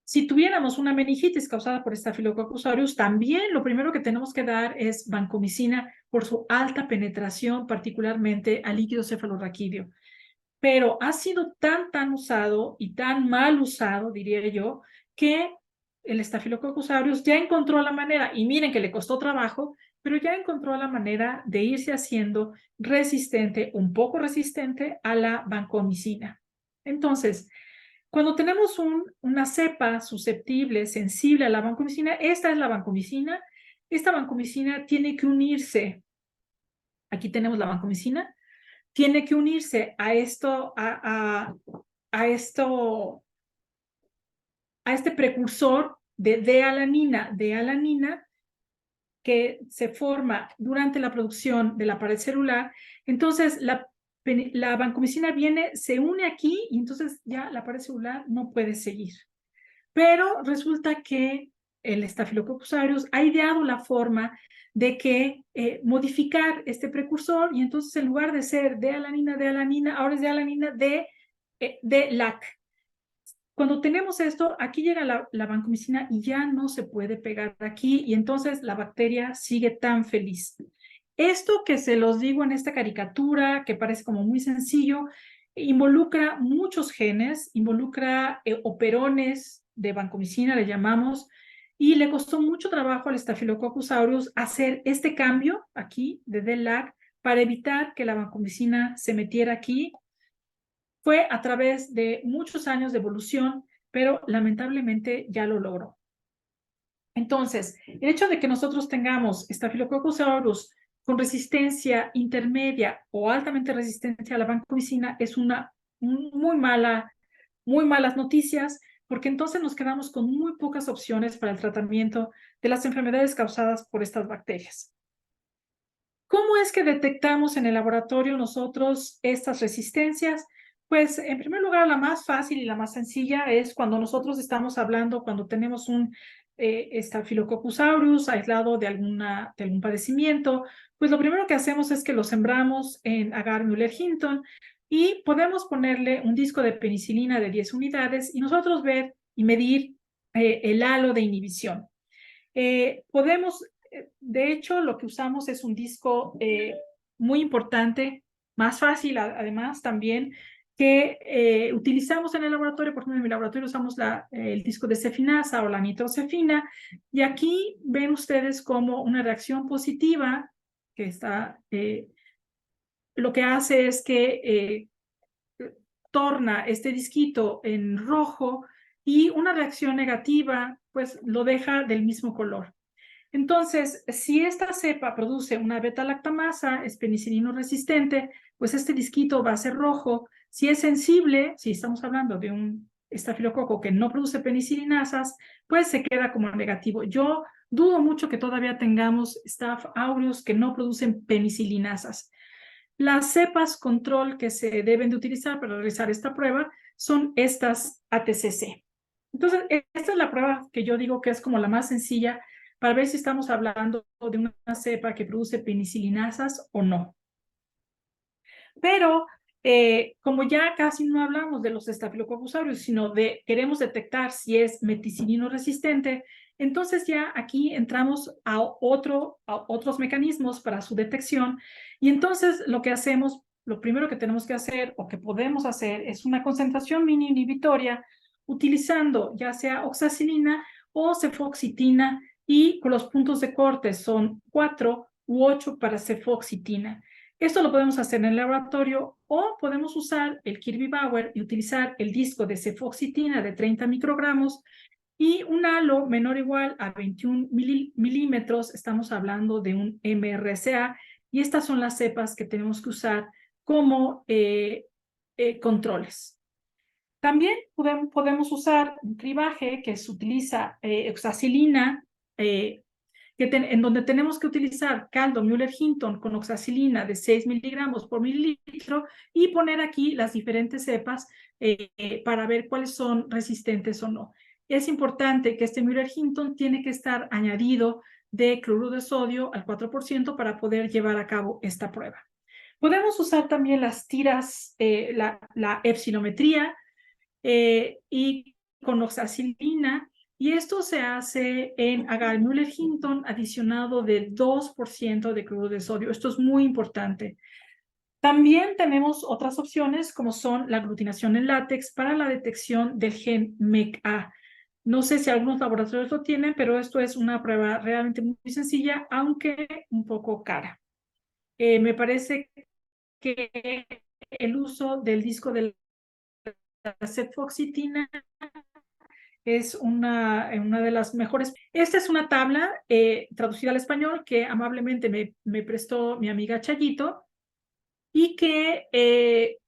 Si tuviéramos una meningitis causada por Staphylococcus aureus, también lo primero que tenemos que dar es vancomicina por su alta penetración, particularmente al líquido cefalorraquídeo. Pero ha sido tan usado y tan mal usado, diría yo, que el Staphylococcus aureus ya encontró la manera, y miren que le costó trabajo, pero ya encontró la manera de irse haciendo resistente, un poco resistente a la vancomicina. Entonces, cuando tenemos una cepa susceptible, sensible a la vancomicina, esta es la vancomicina. Esta vancomicina tiene que unirse, aquí tenemos la vancomicina, tiene que unirse a este precursor de D-alanina que se forma durante la producción de la pared celular. Entonces, la vancomicina viene, se une aquí y entonces ya la pared celular no puede seguir. Pero resulta que el Staphylococcus aureus ha ideado la forma de que modificar este precursor y entonces en lugar de ser D-alanina, ahora es D-alanina D-lac. Cuando tenemos esto, aquí llega la vancomicina y ya no se puede pegar aquí y entonces la bacteria sigue tan feliz. Esto que se los digo en esta caricatura, que parece como muy sencillo, involucra muchos genes, involucra operones de vancomicina, le llamamos, y le costó mucho trabajo al Staphylococcus aureus hacer este cambio aquí de D-lac para evitar que la vancomicina se metiera aquí. Fue a través de muchos años de evolución pero lamentablemente ya lo logró. Entonces, el hecho de que nosotros tengamos Staphylococcus aureus con resistencia intermedia o altamente resistente a la vancomicina es una muy malas noticias, porque entonces nos quedamos con muy pocas opciones para el tratamiento de las enfermedades causadas por estas bacterias. ¿Cómo es que detectamos en el laboratorio nosotros estas resistencias? Pues, en primer lugar, la más fácil y la más sencilla es cuando nosotros estamos hablando, cuando tenemos un Staphylococcus aureus aislado de algún padecimiento, pues lo primero que hacemos es que lo sembramos en agar Müller-Hinton y podemos ponerle un disco de penicilina de 10 unidades y nosotros ver y medir el halo de inhibición. De hecho, lo que usamos es un disco muy importante, más fácil además también, que utilizamos en el laboratorio. Por ejemplo, en mi laboratorio usamos el disco de cefinasa o la nitrocefina, y aquí ven ustedes como una reacción positiva que lo que hace es que torna este disquito en rojo, y una reacción negativa pues lo deja del mismo color. Entonces, si esta cepa produce una beta-lactamasa, es penicilino resistente, pues este disquito va a ser rojo. Si es sensible, si estamos hablando de un estafilococo que no produce penicilinasas, pues se queda como negativo. Yo dudo mucho que todavía tengamos Staph aureus que no producen penicilinasas. Las cepas control que se deben de utilizar para realizar esta prueba son estas ATCC. Entonces, esta es la prueba que yo digo que es como la más sencilla para ver si estamos hablando de una cepa que produce penicilinasas o no. Pero como ya casi no hablamos de los Staphylococcus aureus, sino queremos detectar si es meticilino resistente, entonces ya aquí entramos a otros mecanismos para su detección, y entonces lo primero que tenemos que hacer o que podemos hacer es una concentración mini inhibitoria utilizando ya sea oxacilina o cefoxitina, y con los puntos de corte son 4 u 8 para cefoxitina. Esto lo podemos hacer en el laboratorio, o podemos usar el Kirby-Bauer y utilizar el disco de cefoxitina de 30 microgramos y un halo menor o igual a 21 milímetros. Estamos hablando de un MRSA, y estas son las cepas que tenemos que usar como controles. También podemos usar un cribaje que se utiliza oxacilina, en donde tenemos que utilizar caldo Müller-Hinton con oxacilina de 6 miligramos por mililitro y poner aquí las diferentes cepas para ver cuáles son resistentes o no. Es importante que este Müller-Hinton tiene que estar añadido de cloruro de sodio al 4% para poder llevar a cabo esta prueba. Podemos usar también las tiras, la epsilometría y con oxacilina, y esto se hace en agar Müller-Hinton adicionado del 2% de cloruro de sodio. Esto es muy importante. También tenemos otras opciones como son la aglutinación en látex para la detección del gen MECA. No sé si algunos laboratorios lo tienen, pero esto es una prueba realmente muy sencilla, aunque un poco cara. Me parece que el uso del disco de la cefoxitina es una de las mejores. Esta es una tabla traducida al español que amablemente me prestó mi amiga Chayito, y que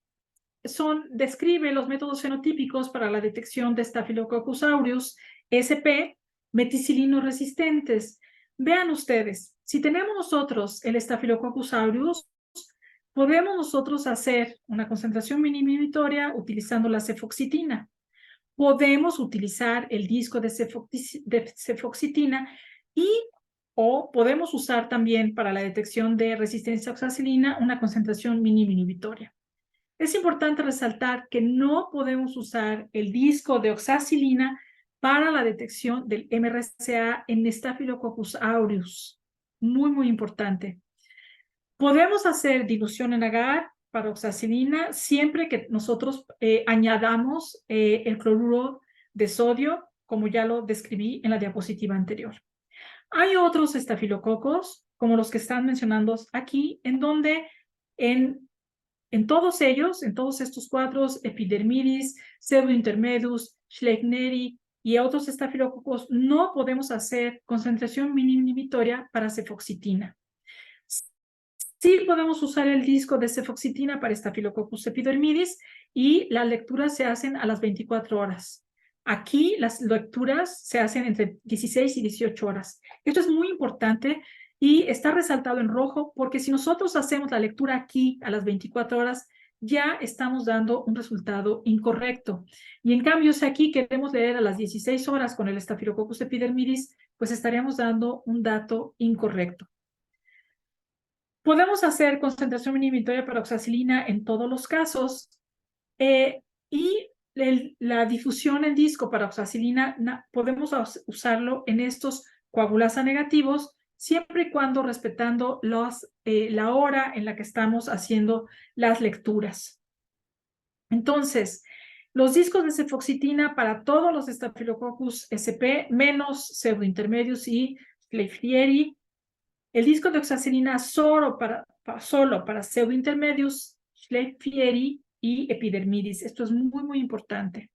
describe los métodos fenotípicos para la detección de Staphylococcus aureus SP meticilino resistentes. Vean ustedes, si tenemos nosotros el Staphylococcus aureus, podemos nosotros hacer una concentración mini inhibitoria utilizando la cefoxitina. Podemos utilizar el disco de cefoxitina o podemos usar también para la detección de resistencia a oxacilina una concentración mínima inhibitoria. Es importante resaltar que no podemos usar el disco de oxacilina para la detección del MRSA en Staphylococcus aureus. Muy, muy importante. Podemos hacer dilución en agar para oxacilina siempre que nosotros añadamos el cloruro de sodio, como ya lo describí en la diapositiva anterior. Hay otros estafilococos, como los que están mencionando aquí, en donde en En todos ellos, en todos estos cuadros, epidermidis, pseudointermedius, schlechtneri y otros estafilococos, no podemos hacer concentración mínima inhibitoria para cefoxitina. Sí podemos usar el disco de cefoxitina para Staphylococcus epidermidis y las lecturas se hacen a las 24 horas. Aquí las lecturas se hacen entre 16 y 18 horas. Esto es muy importante y está resaltado en rojo porque si nosotros hacemos la lectura aquí a las 24 horas, ya estamos dando un resultado incorrecto. Y en cambio, si aquí queremos leer a las 16 horas con el Staphylococcus epidermidis, pues estaríamos dando un dato incorrecto. Podemos hacer concentración inhibitoria para oxacilina en todos los casos y la difusión en disco para oxacilina podemos usarlo en estos coagulasa negativos siempre y cuando respetando la hora en la que estamos haciendo las lecturas. Entonces, los discos de cefoxitina para todos los Staphylococcus sp menos pseudointermedios y Klebsiella. El disco de oxacilina solo para pseudointermedios, Klebsiella y epidermidis. Esto es muy, muy importante.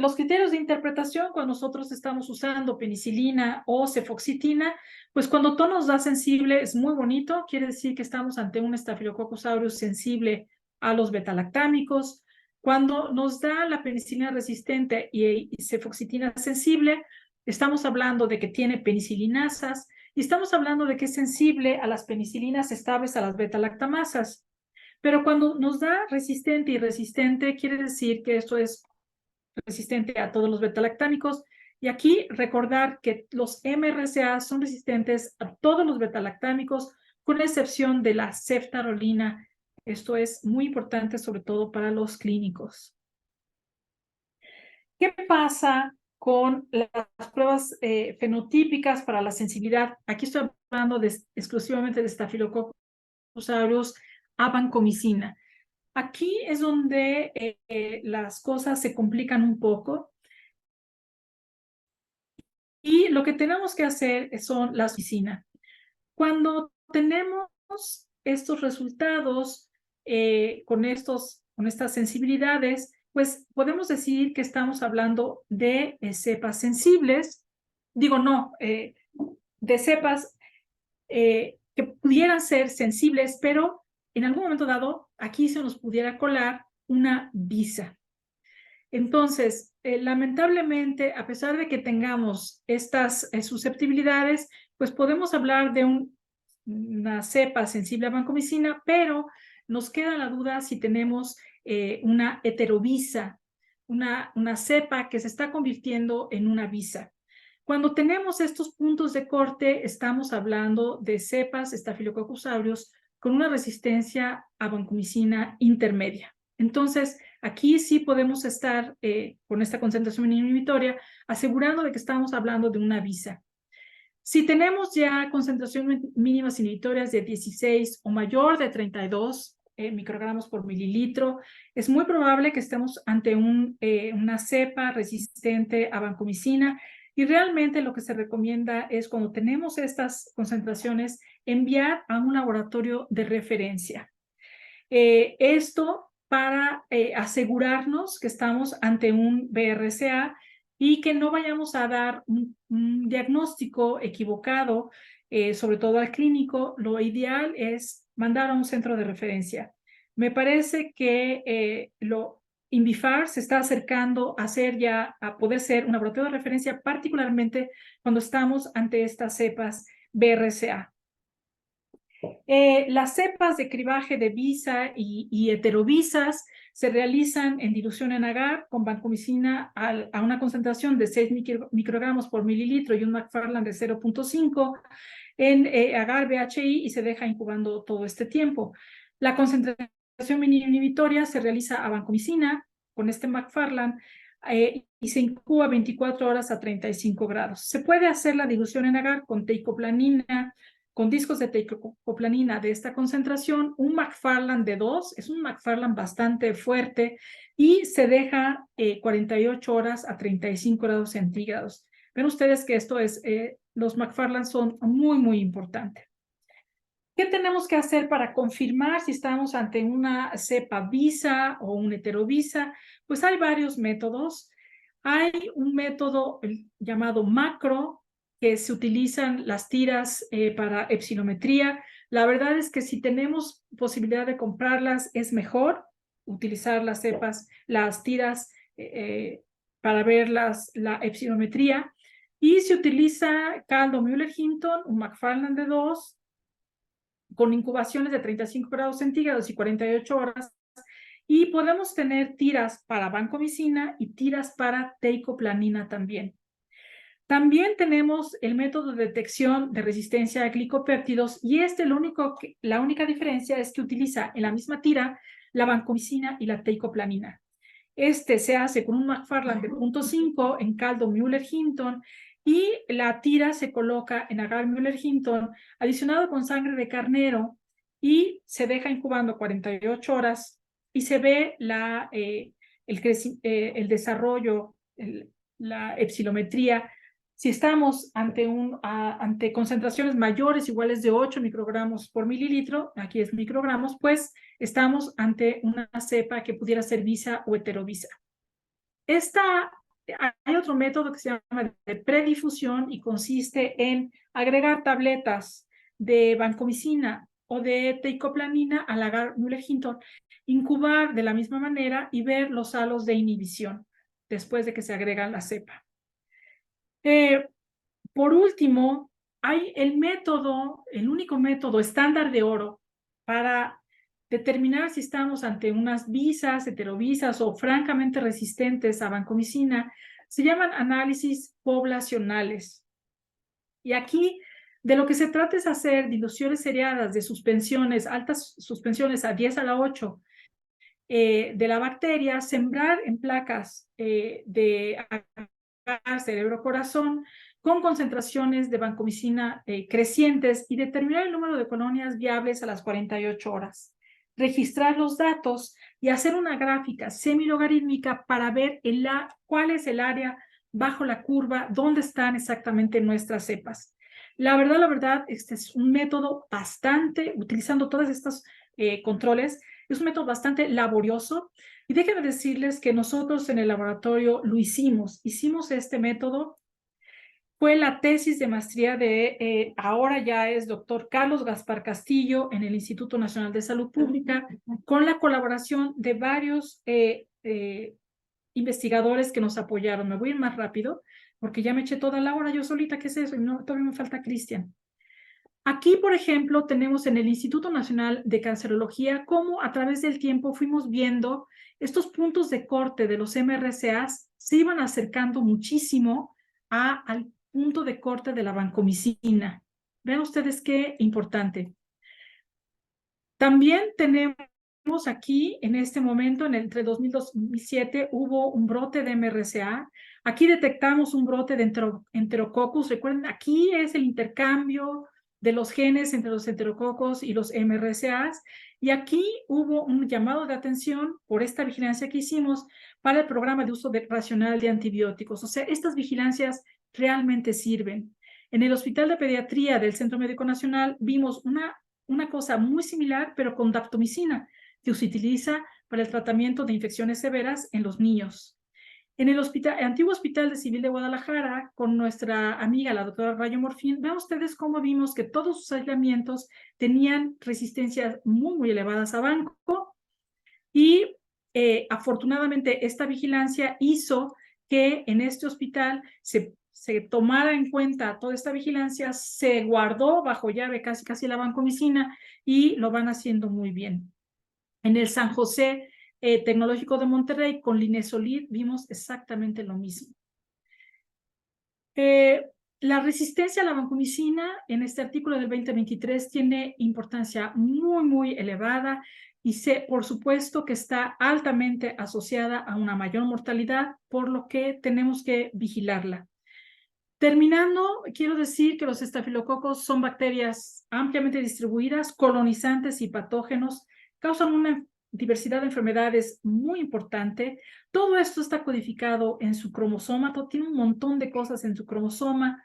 Los criterios de interpretación cuando nosotros estamos usando penicilina o cefoxitina, pues cuando todo nos da sensible es muy bonito, quiere decir que estamos ante un Staphylococcus aureus sensible a los betalactámicos. Cuando nos da la penicilina resistente y cefoxitina sensible, estamos hablando de que tiene penicilinasas y estamos hablando de que es sensible a las penicilinas estables, a las betalactamasas. Pero cuando nos da resistente y resistente, quiere decir que esto es resistente a todos los betalactámicos. Y aquí recordar que los MRCA son resistentes a todos los betalactámicos, con excepción de la ceftarolina. Esto es muy importante, sobre todo para los clínicos. ¿Qué pasa con las pruebas fenotípicas para la sensibilidad? Aquí estoy hablando exclusivamente de Staphylococcus aureus a vancomicina. Aquí es donde las cosas se complican un poco y lo que tenemos que hacer son las oficinas. Cuando tenemos estos resultados con estas sensibilidades, pues podemos decir que estamos hablando de cepas sensibles, digo no, de cepas que pudieran ser sensibles, pero en algún momento dado aquí se nos pudiera colar una visa. Entonces, lamentablemente, a pesar de que tengamos estas susceptibilidades, pues podemos hablar de una cepa sensible a vancomicina, pero nos queda la duda si tenemos una heterovisa, una cepa que se está convirtiendo en una visa. Cuando tenemos estos puntos de corte, estamos hablando de cepas Staphylococcus aureus con una resistencia a vancomicina intermedia. Entonces, aquí sí podemos estar con esta concentración inhibitoria asegurando de que estamos hablando de una visa. Si tenemos ya concentraciones mínimas inhibitorias de 16 o mayor de 32 microgramos por mililitro, es muy probable que estemos ante una cepa resistente a vancomicina y realmente lo que se recomienda es cuando tenemos estas concentraciones enviar a un laboratorio de referencia. Esto para asegurarnos que estamos ante un BRCA y que no vayamos a dar un diagnóstico equivocado, sobre todo al clínico. Lo ideal es mandar a un centro de referencia. Me parece que INVIFAR se está acercando a poder ser un laboratorio de referencia, particularmente cuando estamos ante estas cepas BRCA. Las cepas de cribaje de visa y heterovisas se realizan en dilución en agar con vancomicina a una concentración de 6 microgramos por mililitro y un McFarland de 0.5 en agar BHI y se deja incubando todo este tiempo. La concentración inhibitoria se realiza a vancomicina con este McFarland y se incuba 24 horas a 35 grados. Se puede hacer la dilución en agar con teicoplanina, con discos de teicoplanina de esta concentración, un McFarland de 2, es un McFarland bastante fuerte y se deja 48 horas a 35 grados centígrados. Ven ustedes que los McFarland son muy, muy importantes. ¿Qué tenemos que hacer para confirmar si estamos ante una cepa visa o un heterovisa? Pues hay varios métodos. Hay un método llamado macro, que se utilizan las tiras para epsilometría. La verdad es que si tenemos posibilidad de comprarlas, es mejor utilizar las cepas, las tiras para ver la epsilometría. Y se utiliza caldo Müller-Hinton, un McFarland de 2, con incubaciones de 35 grados centígrados y 48 horas, y podemos tener tiras para vancomicina y tiras para teicoplanina también. También tenemos el método de detección de resistencia a glicopéptidos, y la única diferencia es que utiliza en la misma tira la vancomicina y la teicoplanina. Este se hace con un McFarland de 0.5 en caldo Müller-Hinton, y la tira se coloca en agar Müller-Hinton adicionado con sangre de carnero y se deja incubando 48 horas y se ve el desarrollo, la epsilometría. Si estamos ante concentraciones mayores, iguales de 8 microgramos por mililitro, aquí es microgramos, pues estamos ante una cepa que pudiera ser visa o heterovisa. Hay otro método que se llama de predifusión y consiste en agregar tabletas de vancomicina o de teicoplanina al agar Müller-Hinton, incubar de la misma manera y ver los halos de inhibición después de que se agrega la cepa. Por último, hay el único método estándar de oro para determinar si estamos ante unas visas, heterovisas o francamente resistentes a vancomicina. Se llaman análisis poblacionales. Y aquí de lo que se trata es hacer diluciones seriadas de suspensiones, altas suspensiones a 10 a la 8 de la bacteria, sembrar en placas de cerebro-corazón con concentraciones de vancomicina crecientes y determinar el número de colonias viables a las 48 horas. Registrar los datos y hacer una gráfica semilogarítmica para ver cuál es el área bajo la curva, dónde están exactamente nuestras cepas. La verdad, este es un método utilizando todos estos controles, es un método bastante laborioso, y déjenme decirles que nosotros en el laboratorio lo hicimos este método. Fue la tesis de maestría de, ahora ya es doctor Carlos Gaspar Castillo en el Instituto Nacional de Salud Pública, con la colaboración de varios investigadores que nos apoyaron. Me voy a ir más rápido porque ya me eché toda la hora yo solita. ¿Qué es eso? Y no, todavía me falta Cristian. Aquí, por ejemplo, tenemos en el Instituto Nacional de Cancerología cómo a través del tiempo fuimos viendo estos puntos de corte de los MRCAs se iban acercando muchísimo al punto de corte de la vancomicina. Vean ustedes qué importante. También tenemos aquí, en este momento, entre 2000 y 2007, hubo un brote de MRCA. Aquí detectamos un brote de Enterococcus. Recuerden, aquí es el intercambio de los genes entre los enterococos y los MRCAs. Y aquí hubo un llamado de atención por esta vigilancia que hicimos para el programa de uso racional de antibióticos. O sea, estas vigilancias realmente sirven. En el Hospital de Pediatría del Centro Médico Nacional vimos una cosa muy similar, pero con daptomicina, que se utiliza para el tratamiento de infecciones severas en los niños. En el antiguo Hospital de Civil de Guadalajara, con nuestra amiga, la doctora Rayo Morfín, vean ustedes cómo vimos que todos sus aislamientos tenían resistencias muy, muy elevadas a banco, y afortunadamente esta vigilancia hizo que en este hospital se tomara en cuenta toda esta vigilancia, se guardó bajo llave casi la vancomicina, y lo van haciendo muy bien. En el San José Tecnológico de Monterrey con Linezolid vimos exactamente lo mismo. La resistencia a la vancomicina en este artículo del 2023 tiene importancia muy, muy elevada, y por supuesto que está altamente asociada a una mayor mortalidad, por lo que tenemos que vigilarla. Terminando, quiero decir que los estafilococos son bacterias ampliamente distribuidas, colonizantes y patógenos, causan una diversidad de enfermedades muy importante. Todo esto está codificado en su cromosoma, tiene un montón de cosas en su cromosoma.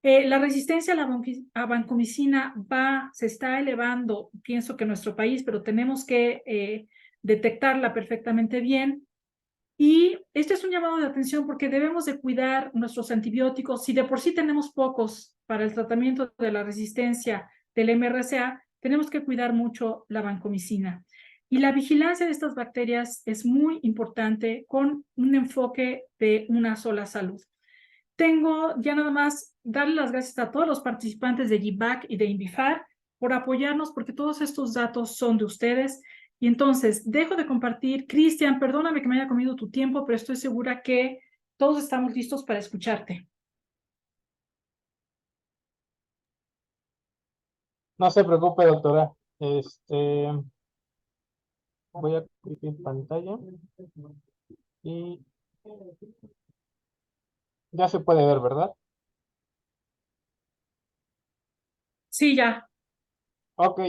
La resistencia a la vancomicina se está elevando, pienso que en nuestro país, pero tenemos que detectarla perfectamente bien. Y este es un llamado de atención porque debemos de cuidar nuestros antibióticos. Si de por sí tenemos pocos para el tratamiento de la resistencia del MRSA, tenemos que cuidar mucho la vancomicina. Y la vigilancia de estas bacterias es muy importante con un enfoque de una sola salud. Tengo ya nada más darle las gracias a todos los participantes de GIVBAC y de INVIFAR por apoyarnos, porque todos estos datos son de ustedes. Y entonces, dejo de compartir. Cristian, perdóname que me haya comido tu tiempo, pero estoy segura que todos estamos listos para escucharte. No se preocupe, doctora. Voy a compartir pantalla y ya se puede ver, ¿verdad? Sí, ya. Ok.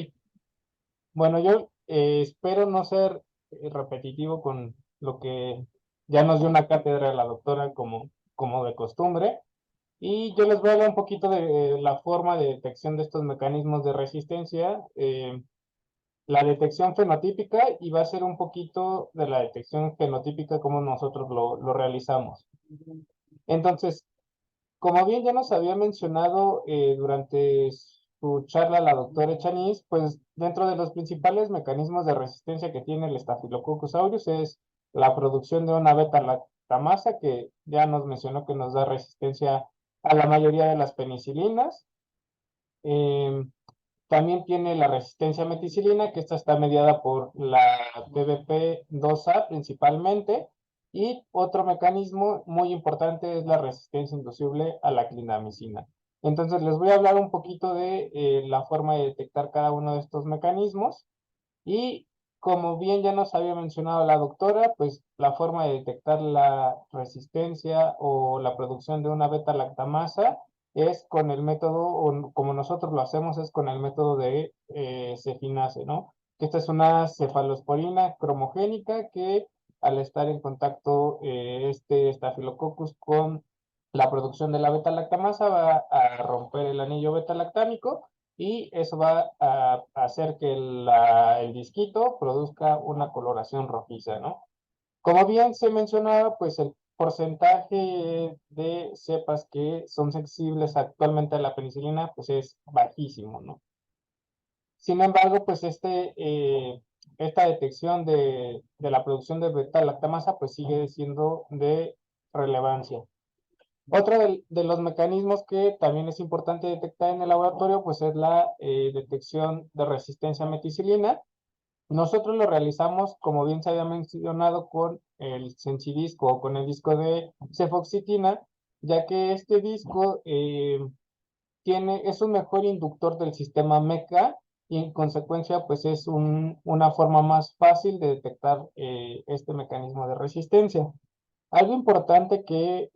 Bueno, yo espero no ser repetitivo con lo que ya nos dio una cátedra la doctora como de costumbre. Y yo les voy a hablar un poquito de la forma de detección de estos mecanismos de resistencia, la detección fenotípica, y va a ser un poquito de la detección fenotípica como nosotros lo realizamos. Entonces, como bien ya nos había mencionado durante su charla la doctora Echaniz, pues dentro de los principales mecanismos de resistencia que tiene el Staphylococcus aureus es la producción de una beta-lactamasa, que ya nos mencionó que nos da resistencia a la mayoría de las penicilinas. Em, También tiene la resistencia a meticilina, que esta está mediada por la BBP2A principalmente. Y otro mecanismo muy importante es la resistencia inducible a la clindamicina. Entonces les voy a hablar un poquito de la forma de detectar cada uno de estos mecanismos. Y como bien ya nos había mencionado la doctora, pues la forma de detectar la resistencia o la producción de una beta-lactamasa es con el método, o como nosotros lo hacemos, es con el método de cefinase, ¿no? Que esta es una cefalosporina cromogénica que al estar en contacto este Staphylococcus con la producción de la beta-lactamasa va a romper el anillo beta-lactámico, y eso va a hacer que el disquito produzca una coloración rojiza, ¿no? Como bien se mencionaba, pues el porcentaje de cepas que son sensibles actualmente a la penicilina, pues es bajísimo, ¿no? Sin embargo, pues esta detección de la producción de beta-lactamasa, pues sigue siendo de relevancia. Otro de los mecanismos que también es importante detectar en el laboratorio, pues es la detección de resistencia a meticilina. Nosotros lo realizamos, como bien se había mencionado, con el sensidisco o con el disco de cefoxitina, ya que este disco es un mejor inductor del sistema MECA, y en consecuencia, pues es una forma más fácil de detectar este mecanismo de resistencia. Algo importante que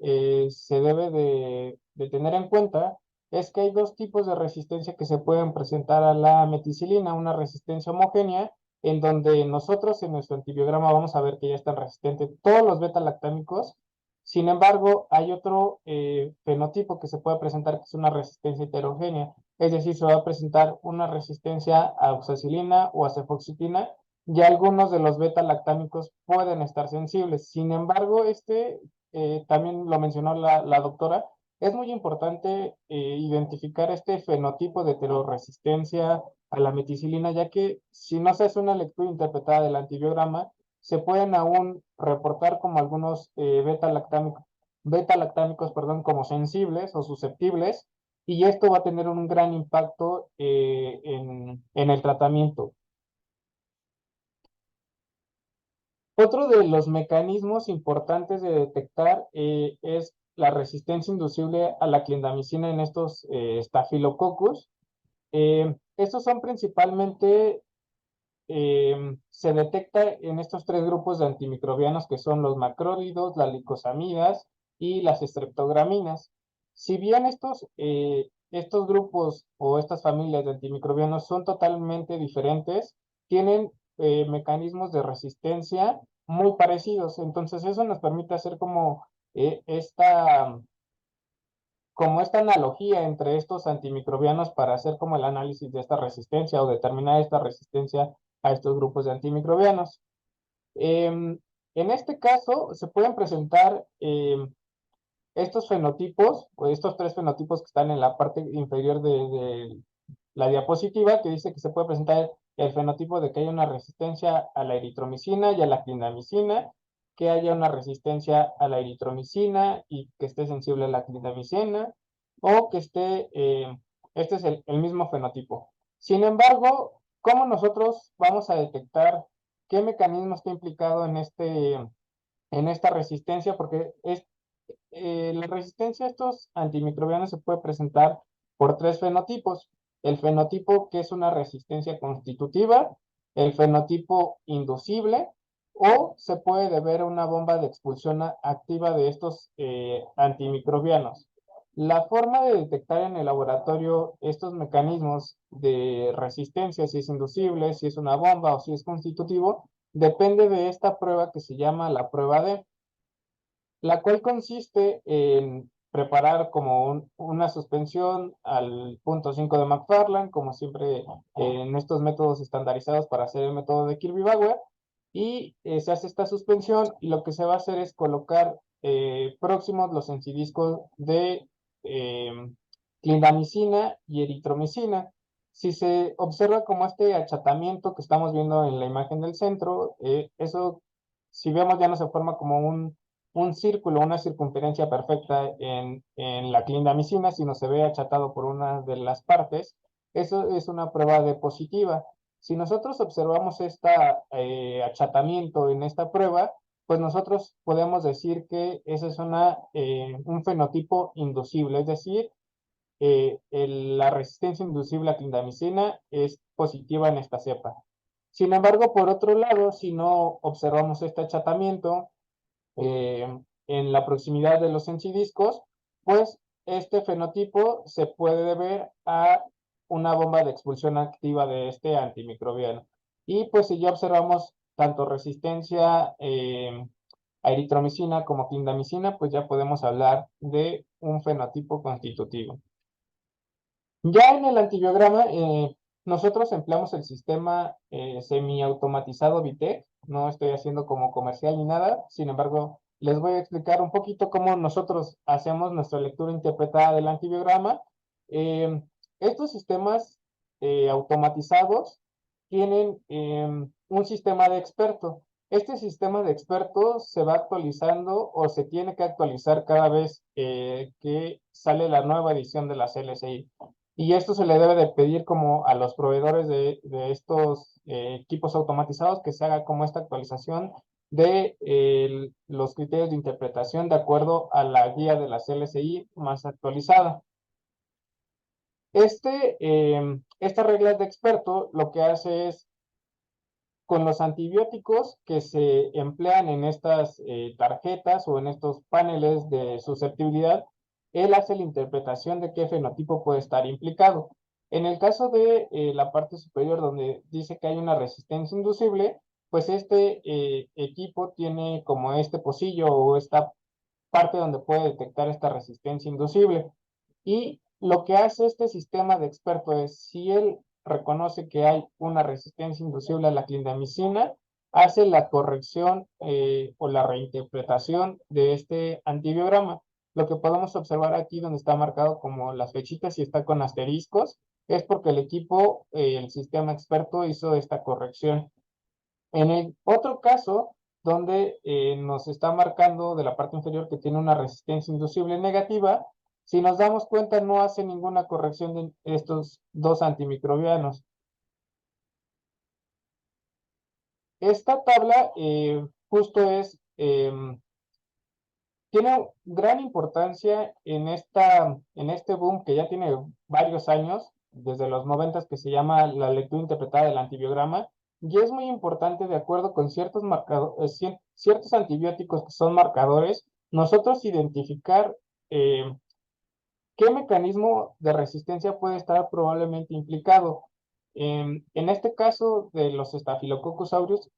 se debe de tener en cuenta es que hay dos tipos de resistencia que se pueden presentar a la meticilina: una resistencia homogénea, en donde nosotros en nuestro antibiograma vamos a ver que ya están resistentes todos los beta-lactámicos. Sin embargo, hay otro fenotipo que se puede presentar, que es una resistencia heterogénea, es decir, se va a presentar una resistencia a oxacilina o a cefoxitina, y algunos de los beta-lactámicos pueden estar sensibles. Sin embargo, también lo mencionó la doctora, es muy importante identificar este fenotipo de heteroresistencia a la meticilina, ya que si no se hace una lectura interpretada del antibiograma, se pueden aún reportar como algunos beta-lactámicos, perdón, como sensibles o susceptibles, y esto va a tener un gran impacto en el tratamiento. Otro de los mecanismos importantes de detectar es la resistencia inducible a la clindamicina en estos Staphylococcus. Estos son principalmente, se detecta en estos tres grupos de antimicrobianos, que son los macrólidos, las licosamidas y las estreptograminas. Si bien estos grupos o estas familias de antimicrobianos son totalmente diferentes, tienen mecanismos de resistencia muy parecidos. Entonces eso nos permite hacer como esta como esta analogía entre estos antimicrobianos para hacer como el análisis de esta resistencia o determinar esta resistencia a estos grupos de antimicrobianos. En este caso, se pueden presentar estos fenotipos, o estos tres fenotipos que están en la parte inferior de la diapositiva, que dice que se puede presentar el fenotipo de que haya una resistencia a la eritromicina y a la clindamicina, que haya una resistencia a la eritromicina y que esté sensible a la clindamicina, o que esté, este es el mismo fenotipo. Sin embargo, ¿cómo nosotros vamos a detectar qué mecanismo está implicado en esta resistencia? Porque la resistencia a estos antimicrobianos se puede presentar por tres fenotipos. El fenotipo que es una resistencia constitutiva, el fenotipo inducible, o se puede deber a una bomba de expulsión activa de estos antimicrobianos. La forma de detectar en el laboratorio estos mecanismos de resistencia, si es inducible, si es una bomba o si es constitutivo, depende de esta prueba que se llama la prueba D, la cual consiste en preparar como una suspensión al punto 5 de McFarland, como siempre en estos métodos estandarizados para hacer el método de Kirby-Bauer, y se hace esta suspensión y lo que se va a hacer es colocar próximos los encidiscos de eh, clindamicina y eritromicina. Si se observa como este achatamiento que estamos viendo en la imagen del centro, eso, si vemos, ya no se forma como un círculo, una circunferencia perfecta en la clindamicina, si no se ve achatado por una de las partes, eso es una prueba de positiva. Si nosotros observamos este achatamiento en esta prueba, pues nosotros podemos decir que ese es un fenotipo inducible, es decir, la resistencia inducible a clindamicina es positiva en esta cepa. Sin embargo, por otro lado, si no observamos este achatamiento, en la proximidad de los encidiscos, pues este fenotipo se puede deber a una bomba de expulsión activa de este antimicrobiano. Y pues si ya observamos tanto resistencia a eritromicina como clindamicina, pues ya podemos hablar de un fenotipo constitutivo. Ya en el antibiograma, nosotros empleamos el sistema semiautomatizado VITEC. No estoy haciendo como comercial ni nada, sin embargo, les voy a explicar un poquito cómo nosotros hacemos nuestra lectura interpretada del antibiograma. Eh, Estos sistemas automatizados tienen un sistema de experto. Este sistema de expertos se va actualizando o se tiene que actualizar cada vez que sale la nueva edición de la CLSI. Y esto se le debe de pedir como a los proveedores de estos equipos automatizados que se haga como esta actualización de los criterios de interpretación de acuerdo a la guía de la CLSI más actualizada. Estas reglas de experto lo que hace es, con los antibióticos que se emplean en estas tarjetas o en estos paneles de susceptibilidad, él hace la interpretación de qué fenotipo puede estar implicado. En el caso de la parte superior donde dice que hay una resistencia inducible, pues este equipo tiene como este pocillo o esta parte donde puede detectar esta resistencia inducible. Y lo que hace este sistema de experto es, si él reconoce que hay una resistencia inducible a la clindamicina, hace la corrección o la reinterpretación de este antibiograma. Lo que podemos observar aquí donde está marcado como las fechitas y está con asteriscos, es porque el equipo, el sistema experto hizo esta corrección. En el otro caso, donde nos está marcando de la parte inferior que tiene una resistencia inducible negativa, si nos damos cuenta no hace ninguna corrección de estos dos antimicrobianos. Esta tabla justo tiene gran importancia en este boom que ya tiene varios años, desde los 90, que se llama la lectura interpretada del antibiograma, y es muy importante de acuerdo con ciertos antibióticos que son marcadores, nosotros identificar qué mecanismo de resistencia puede estar probablemente implicado. En este caso de los Staphylococcus aureus,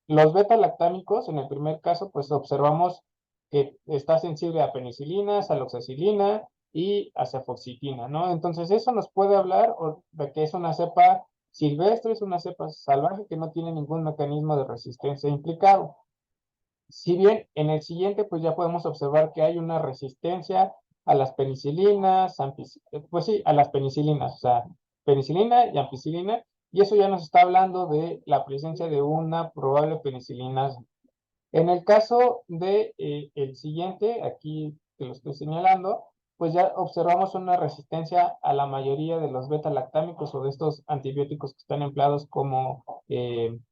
los beta-lactámicos, en el primer caso, pues observamos que está sensible a penicilina, saloxacilina y a cefoxitina, ¿no? Entonces eso nos puede hablar de que es una cepa silvestre, es una cepa salvaje que no tiene ningún mecanismo de resistencia implicado. Si bien en el siguiente, pues ya podemos observar que hay una resistencia a las penicilinas, pues sí, a las penicilinas, o sea, penicilina y ampicilina, y eso ya nos está hablando de la presencia de una probable penicilina. En el caso de el siguiente, aquí que lo estoy señalando, pues ya observamos una resistencia a la mayoría de los beta-lactámicos o de estos antibióticos que están empleados como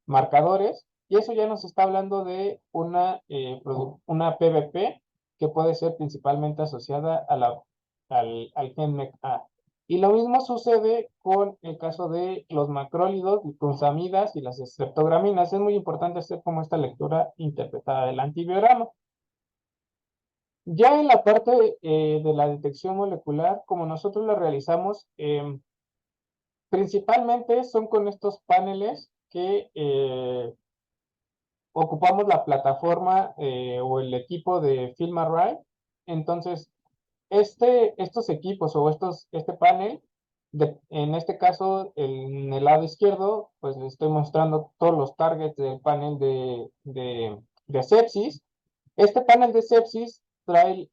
marcadores, y eso ya nos está hablando de una PBP que puede ser principalmente asociada a al gen MECA. Y lo mismo sucede con el caso de los macrólidos, glucosamidas y las estreptograminas. Es muy importante hacer como esta lectura interpretada del antibiograma. Ya en la parte de la detección molecular, como nosotros la realizamos, principalmente son con estos paneles que ocupamos la plataforma o el equipo de FilmArray. Entonces, estos equipos o este panel, en este caso, en el lado izquierdo, pues les estoy mostrando todos los targets del panel de sepsis. Este panel de sepsis trae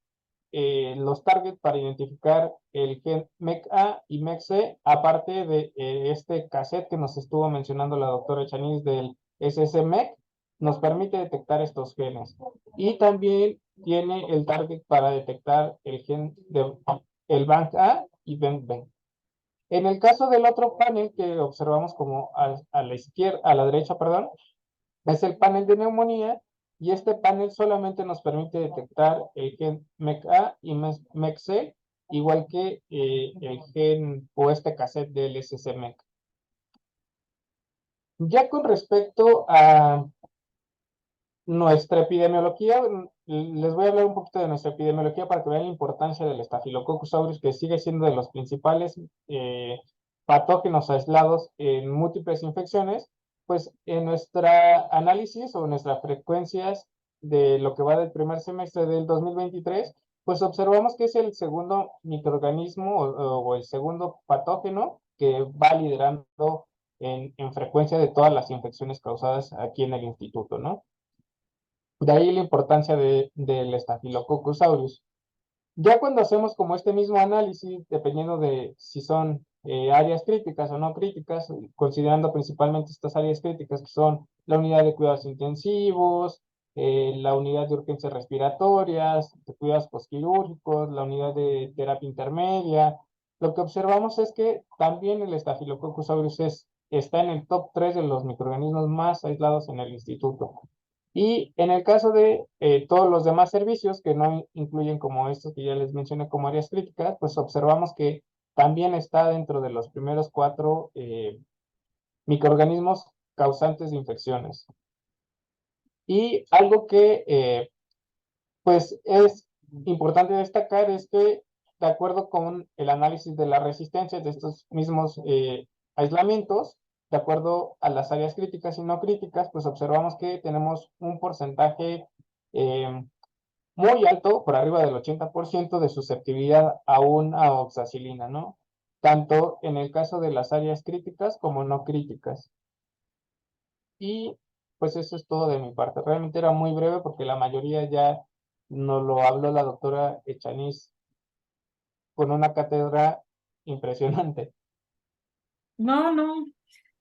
los targets para identificar el gen MECA y MECC, aparte de este cassette que nos estuvo mencionando la doctora Chanis del SSMEC, nos permite detectar estos genes. Y también tiene el target para detectar el gen el BANC-A y BANC-B. En el caso del otro panel que observamos como a la izquierda, a la derecha, perdón, es el panel de neumonía, y este panel solamente nos permite detectar el gen MECA y MECC, igual que el gen o este cassette del SSMEC. Ya con respecto a nuestra epidemiología, les voy a hablar un poquito de nuestra epidemiología para que vean la importancia del Staphylococcus aureus, que sigue siendo de los principales patógenos aislados en múltiples infecciones. Pues en nuestra análisis o nuestras frecuencias de lo que va del primer semestre del 2023, pues observamos que es el segundo microorganismo o el segundo patógeno que va liderando en frecuencia de todas las infecciones causadas aquí en el instituto, ¿no? De ahí la importancia del Staphylococcus aureus. Ya cuando hacemos como este mismo análisis, dependiendo de si son áreas críticas o no críticas, considerando principalmente estas áreas críticas que son la unidad de cuidados intensivos, la unidad de urgencias respiratorias, de cuidados postquirúrgicos, la unidad de terapia intermedia, lo que observamos es que también el Staphylococcus aureus está en el top 3 de los microorganismos más aislados en el instituto. Y en el caso de todos los demás servicios que no incluyen como estos que ya les mencioné como áreas críticas, pues observamos que también está dentro de los primeros 4 microorganismos causantes de infecciones. Y algo que pues es importante destacar es que de acuerdo con el análisis de la resistencia de estos mismos aislamientos, de acuerdo a las áreas críticas y no críticas, pues observamos que tenemos un porcentaje muy alto, por arriba del 80% de susceptibilidad a una oxacilina, ¿no? Tanto en el caso de las áreas críticas como no críticas. Y pues eso es todo de mi parte. Realmente era muy breve porque la mayoría ya nos lo habló la doctora Echaniz con una cátedra impresionante. No, no.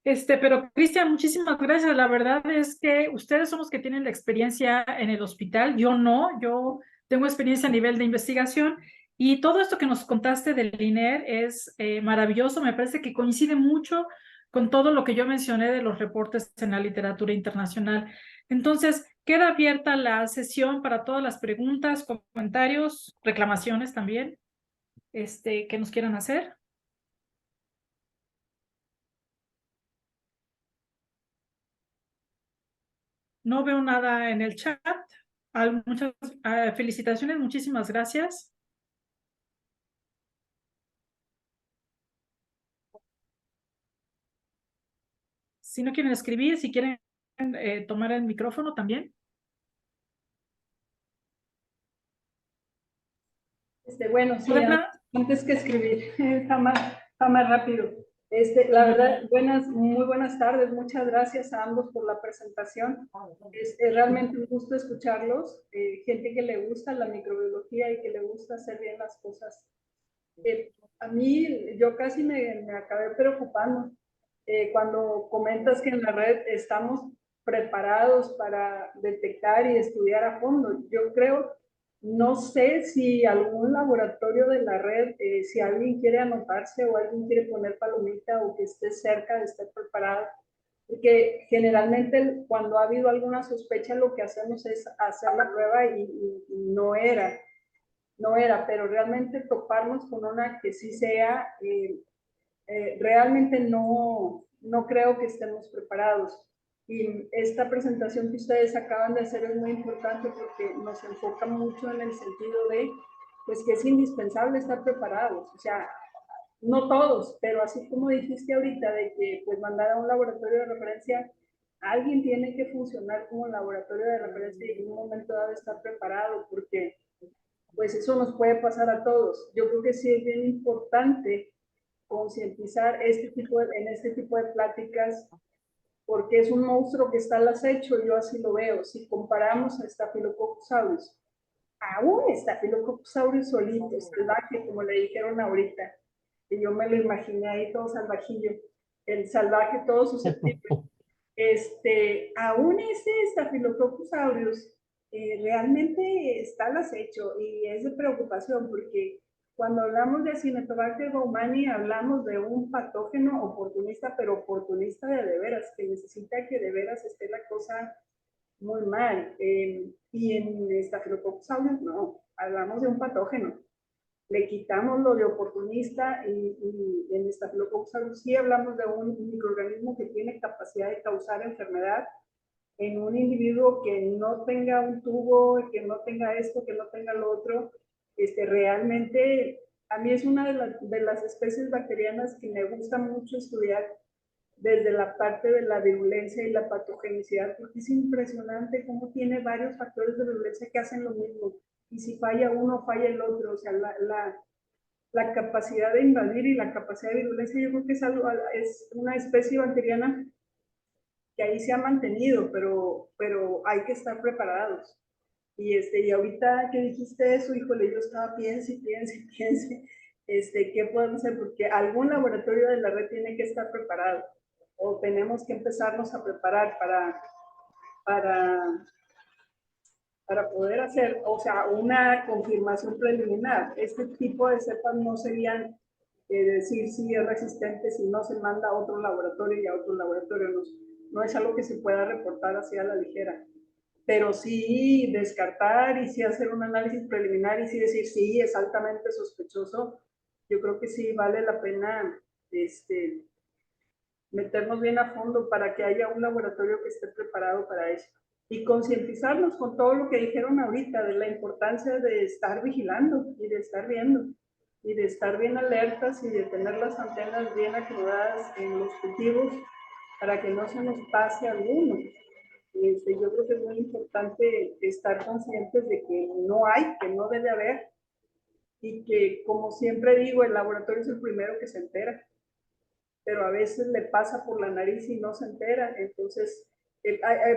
Pero Cristian, muchísimas gracias. La verdad es que ustedes son los que tienen la experiencia en el hospital. Yo no, yo tengo experiencia a nivel de investigación y todo esto que nos contaste del INER es maravilloso. Me parece que coincide mucho con todo lo que yo mencioné de los reportes en la literatura internacional. Entonces, queda abierta la sesión para todas las preguntas, comentarios, reclamaciones también, que nos quieran hacer. No veo nada en el chat. Muchas felicitaciones, muchísimas gracias. Si no quieren escribir, si quieren tomar el micrófono también. Bueno, sí, Hola, Clara. antes que escribir, está más rápido. La verdad, muy buenas tardes, muchas gracias a ambos por la presentación. Es realmente un gusto escucharlos, gente que le gusta la microbiología y que le gusta hacer bien las cosas. A mí, yo casi me acabé preocupando cuando comentas que en la red estamos preparados para detectar y estudiar a fondo. Yo creo, no sé si algún laboratorio de la red, si alguien quiere anotarse o alguien quiere poner palomita o que esté cerca de estar preparado, porque generalmente cuando ha habido alguna sospecha lo que hacemos es hacer la prueba y no era, pero realmente toparnos con una que sí sea, realmente no creo que estemos preparados. Y esta presentación que ustedes acaban de hacer es muy importante porque nos enfoca mucho en el sentido de, pues, que es indispensable estar preparados. O sea, no todos, pero así como dijiste ahorita de que, pues, mandar a un laboratorio de referencia, alguien tiene que funcionar como laboratorio de referencia y en un momento dado estar preparado, porque pues eso nos puede pasar a todos. Yo creo que sí es bien importante concientizar en este tipo de pláticas, porque es un monstruo que está al acecho, yo así lo veo. Si comparamos a Staphylococcus aureus, a un Staphylococcus aureus solito, salvaje, como le dijeron ahorita, que yo me lo imaginé ahí todo salvajillo, el salvaje todo susceptible. Aún ese Staphylococcus aureus realmente está al acecho y es de preocupación porque cuando hablamos de Acinetobacter baumannii hablamos de un patógeno oportunista, pero oportunista de veras, que necesita que de veras esté la cosa muy mal. Y en Staphylococcus aureus no, hablamos de un patógeno. Le quitamos lo de oportunista y en Staphylococcus aureus sí hablamos de un microorganismo que tiene capacidad de causar enfermedad en un individuo que no tenga un tubo, que no tenga esto, que no tenga lo otro. Realmente a mí es una de las especies bacterianas que me gusta mucho estudiar desde la parte de la virulencia y la patogenicidad, porque es impresionante cómo tiene varios factores de virulencia que hacen lo mismo. Y si falla uno, falla el otro. O sea, la capacidad de invadir y la capacidad de virulencia, yo creo que es una especie bacteriana que ahí se ha mantenido, pero hay que estar preparados. Y ahorita que dijiste eso, híjole, yo estaba piense, ¿qué podemos hacer? Porque algún laboratorio de la red tiene que estar preparado, o tenemos que empezarnos a preparar para, para poder hacer, o sea, una confirmación preliminar. Este tipo de cepas no serían decir si es resistente si no se manda a otro laboratorio y a otro laboratorio. No es algo que se pueda reportar así a la ligera. Pero sí descartar y sí hacer un análisis preliminar y sí decir sí, es altamente sospechoso. Yo creo que sí vale la pena meternos bien a fondo para que haya un laboratorio que esté preparado para eso. Y concientizarnos con todo lo que dijeron ahorita de la importancia de estar vigilando y de estar viendo y de estar bien alertas y de tener las antenas bien acomodadas en los cultivos para que no se nos pase alguno. Yo creo que es muy importante estar conscientes de que no hay, que no debe haber, y que, como siempre digo, el laboratorio es el primero que se entera, pero a veces le pasa por la nariz y no se entera. Entonces,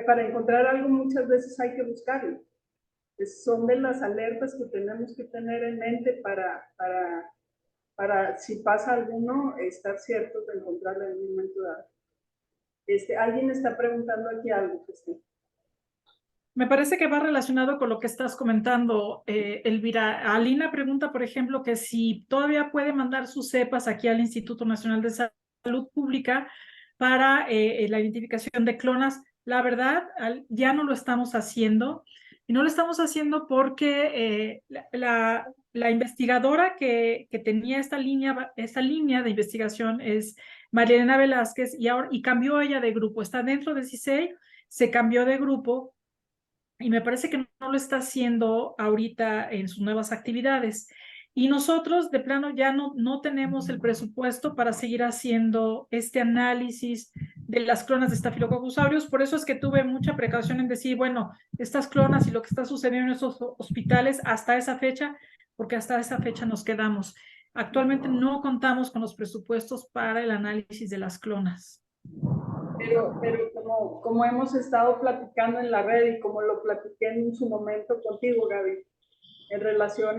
para encontrar algo muchas veces hay que buscarlo. Son de las alertas que tenemos que tener en mente para si pasa alguno, estar ciertos de encontrarlo en un momento dado. Alguien está preguntando aquí algo, Cristian. Me parece que va relacionado con lo que estás comentando, Elvira. Alina pregunta, por ejemplo, que si todavía puede mandar sus cepas aquí al Instituto Nacional de Salud Pública para la identificación de clonas. La verdad, ya no lo estamos haciendo. Y no lo estamos haciendo porque la investigadora que tenía esta línea de investigación es Marilena Velázquez y cambió ella de grupo. Está dentro de CISEI, se cambió de grupo. Y me parece que no lo está haciendo ahorita en sus nuevas actividades. Y nosotros de plano ya no tenemos el presupuesto para seguir haciendo este análisis de las clonas de Staphylococcus aureus. Por eso es que tuve mucha precaución en decir, bueno, estas clonas y lo que está sucediendo en esos hospitales hasta esa fecha, porque hasta esa fecha nos quedamos. Actualmente no contamos con los presupuestos para el análisis de las clonas. Pero como hemos estado platicando en la red y como lo platiqué en su momento contigo, Gaby, en relación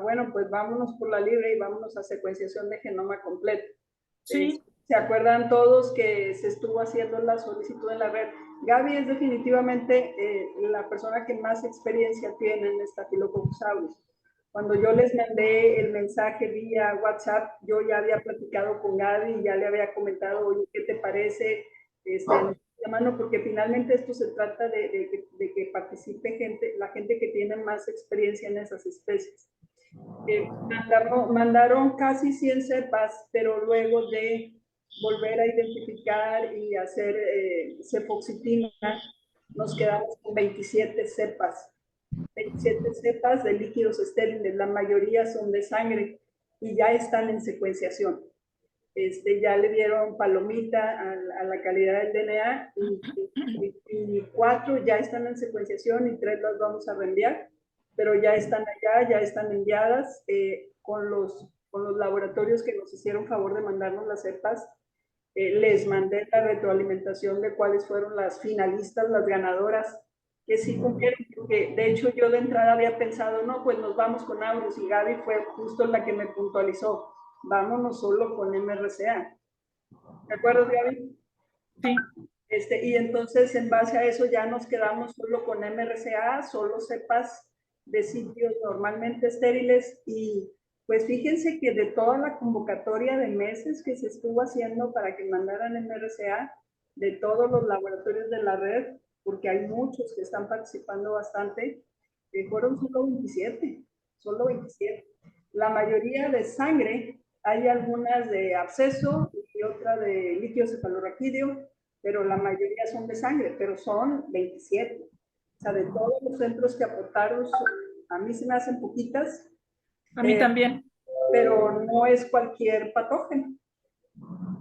bueno, pues vámonos por la libre y vámonos a secuenciación de genoma completo. Sí. ¿Se acuerdan todos que se estuvo haciendo la solicitud en la red? Gaby es definitivamente la persona que más experiencia tiene en Staphylococcus aureus. Cuando yo les mandé el mensaje vía WhatsApp, yo ya había platicado con Gaby y ya le había comentado, oye, ¿qué te parece? Mano, porque finalmente esto se trata de que participe gente, la gente que tiene más experiencia en esas especies. Mandaron casi 100 cepas, pero luego de volver a identificar y hacer cefoxitina, nos quedamos con 27 cepas. 27 cepas de líquidos estériles, la mayoría son de sangre y ya están en secuenciación. Ya le dieron palomita a la calidad del DNA y 4 ya están en secuenciación y 3 las vamos a reenviar, pero ya están allá, ya están enviadas con los laboratorios que nos hicieron favor de mandarnos las cepas. Les mandé la retroalimentación de cuáles fueron las finalistas, las ganadoras, que sí cumplieron, porque de hecho yo de entrada había pensado, no, pues nos vamos con Aureus, y Gaby fue justo la que me puntualizó, vámonos solo con MRCA. ¿De acuerdo, Gaby? Sí. Y entonces en base a eso ya nos quedamos solo con MRCA, solo cepas de sitios normalmente estériles, y pues fíjense que de toda la convocatoria de meses que se estuvo haciendo para que mandaran MRCA, de todos los laboratorios de la red, porque hay muchos que están participando bastante, fueron solo 27, solo 27. La mayoría de sangre, hay algunas de absceso y otra de líquido cefalorraquídeo, pero la mayoría son de sangre, pero son 27. O sea, de todos los centros que aportaron, a mí se me hacen poquitas. A mí también. Pero no es cualquier patógeno.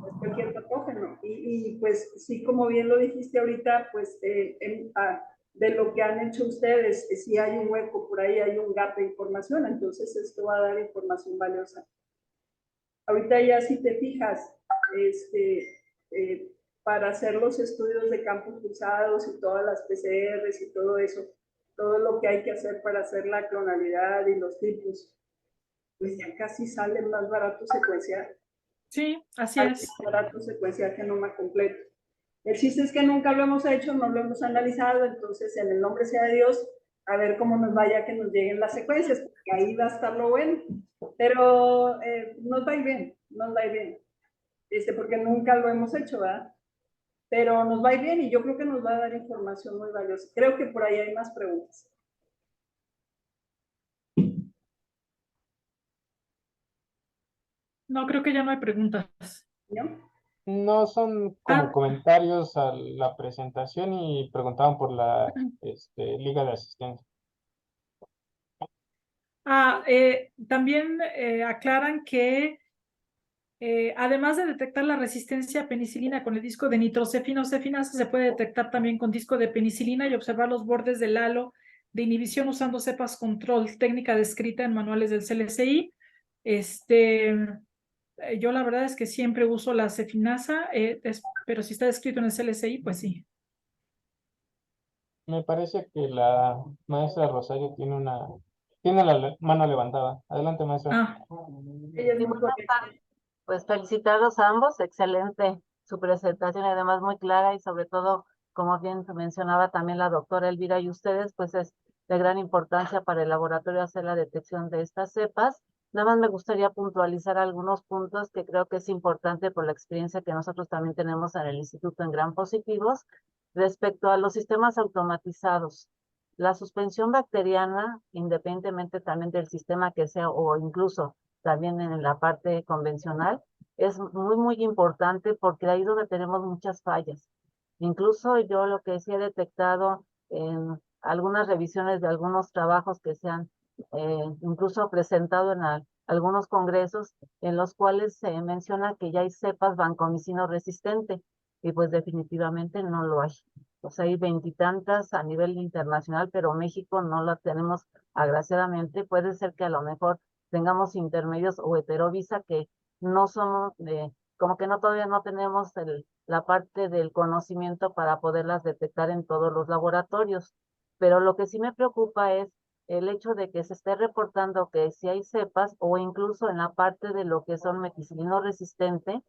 Es cualquier patógeno. Y pues sí, como bien lo dijiste ahorita, pues de lo que han hecho ustedes, si hay un hueco por ahí, hay un gap de información, entonces esto va a dar información valiosa. Ahorita ya si te fijas, para hacer los estudios de campos cruzados y todas las PCRs y todo eso, todo lo que hay que hacer para hacer la clonalidad y los tipos, pues ya casi sale más barato secuenciar. Sí, así es. Más barato secuenciar genoma completo. El chiste es que nunca lo hemos hecho, no lo hemos analizado, entonces en el nombre sea de Dios, a ver cómo nos vaya que nos lleguen las secuencias, porque ahí va a estar lo bueno. Pero nos va a ir bien, nos va a ir bien. Porque nunca lo hemos hecho, ¿verdad? Pero nos va a ir bien y yo creo que nos va a dar información muy valiosa. Creo que por ahí hay más preguntas. No, creo que ya no hay preguntas. ¿No? No, son como comentarios a la presentación y preguntaban por la Liga de Asistencia. También aclaran que además de detectar la resistencia a penicilina con el disco de nitrocefinase, se puede detectar también con disco de penicilina y observar los bordes del halo de inhibición usando cepas control, técnica descrita en manuales del CLCI. Yo la verdad es que siempre uso la cefinasa, pero si está descrito en el CLCI, pues sí. Me parece que la maestra Rosario tiene la mano levantada. Adelante, maestra. Ella es Sí, muy buenas correcta. tardes. Pues felicitarlos a ambos, excelente su presentación, y además muy clara y sobre todo, como bien mencionaba también la doctora Elvira y ustedes, pues es de gran importancia para el laboratorio hacer la detección de estas cepas. Nada más me gustaría puntualizar algunos puntos que creo que es importante por la experiencia que nosotros también tenemos en el Instituto en Gram Positivos respecto a los sistemas automatizados. La suspensión bacteriana, independientemente también del sistema que sea o incluso también en la parte convencional, es muy importante porque ahí es donde tenemos muchas fallas. Incluso yo lo que sí he detectado en algunas revisiones de algunos trabajos que se han incluso presentado en algunos congresos en los cuales se menciona que ya hay cepas vancomicino resistente y pues definitivamente no lo hay. sea, hay veintitantas a nivel internacional, pero México no la tenemos agraciadamente. Puede ser que a lo mejor tengamos intermedios o heterovisa que no somos, como que no todavía no tenemos la parte del conocimiento para poderlas detectar en todos los laboratorios. Pero lo que sí me preocupa es el hecho de que se esté reportando que si hay cepas o incluso en la parte de lo que son meticilino resistente,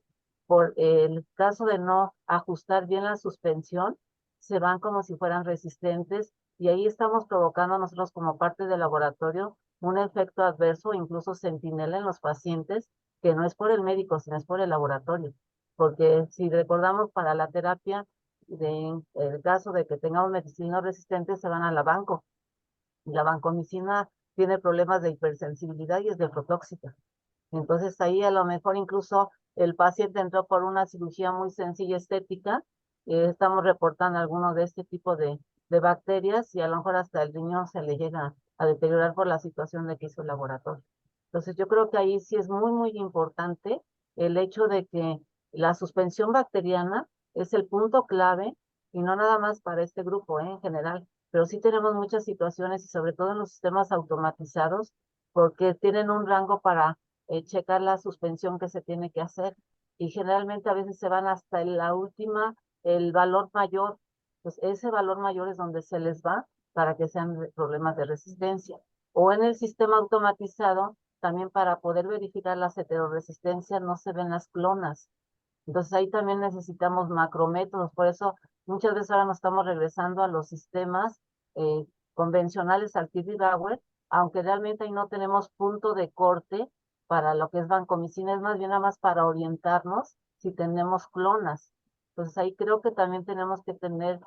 por el caso de no ajustar bien la suspensión, se van como si fueran resistentes y ahí estamos provocando nosotros como parte del laboratorio un efecto adverso, incluso centinela en los pacientes, que no es por el médico, sino es por el laboratorio. Porque si recordamos para la terapia, en el caso de que tengamos meticilino resistente, se van a la banco. Y la vancomicina tiene problemas de hipersensibilidad y es nefrotóxica. Entonces ahí a lo mejor incluso el paciente entró por una cirugía muy sencilla estética, estamos reportando algunos de este tipo de bacterias y a lo mejor hasta el riñón se le llega a deteriorar por la situación de que hizo el laboratorio. Entonces yo creo que ahí sí es muy importante el hecho de que la suspensión bacteriana es el punto clave y no nada más para este grupo, en general, pero sí tenemos muchas situaciones y sobre todo en los sistemas automatizados porque tienen un rango para checar la suspensión que se tiene que hacer y generalmente a veces se van hasta la última, el valor mayor, pues ese valor mayor es donde se les va para que sean problemas de resistencia. O en el sistema automatizado, también para poder verificar las heteroresistencias no se ven las clonas. Entonces ahí también necesitamos macrométodos, por eso muchas veces ahora nos estamos regresando a los sistemas convencionales al Kirby-Bauer, aunque realmente ahí no tenemos punto de corte para lo que es vancomicina, es más bien nada más para orientarnos si tenemos clonas. Entonces ahí creo que también tenemos que tener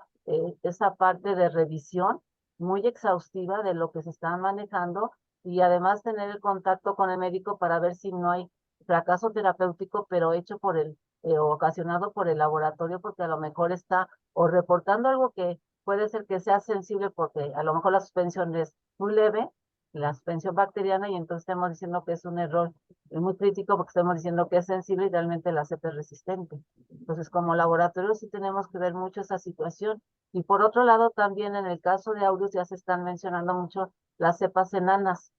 esa parte de revisión muy exhaustiva de lo que se está manejando y además tener el contacto con el médico para ver si no hay fracaso terapéutico, pero hecho por ocasionado por el laboratorio, porque a lo mejor está o reportando algo que puede ser que sea sensible, porque a lo mejor la suspensión es muy leve, la suspensión bacteriana, y entonces estamos diciendo que es un error muy crítico porque estamos diciendo que es sensible y realmente la cepa es resistente. Entonces, como laboratorio sí tenemos que ver mucho esa situación. Y por otro lado, también en el caso de Aureus ya se están mencionando mucho las cepas enanas,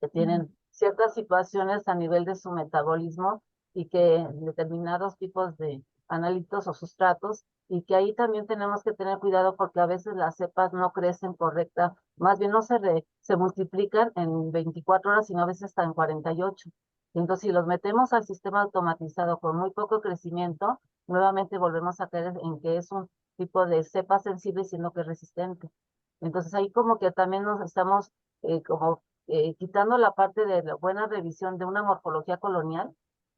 que tienen ciertas situaciones a nivel de su metabolismo y que determinados tipos de analitos o sustratos y que ahí también tenemos que tener cuidado porque a veces las cepas no crecen correcta, más bien no se multiplican en 24 horas, sino a veces hasta en 48. Y entonces si los metemos al sistema automatizado con muy poco crecimiento, nuevamente volvemos a caer en que es un tipo de cepa sensible, siendo que es resistente. Entonces ahí como que también nos estamos como quitando la parte de la buena revisión de una morfología colonial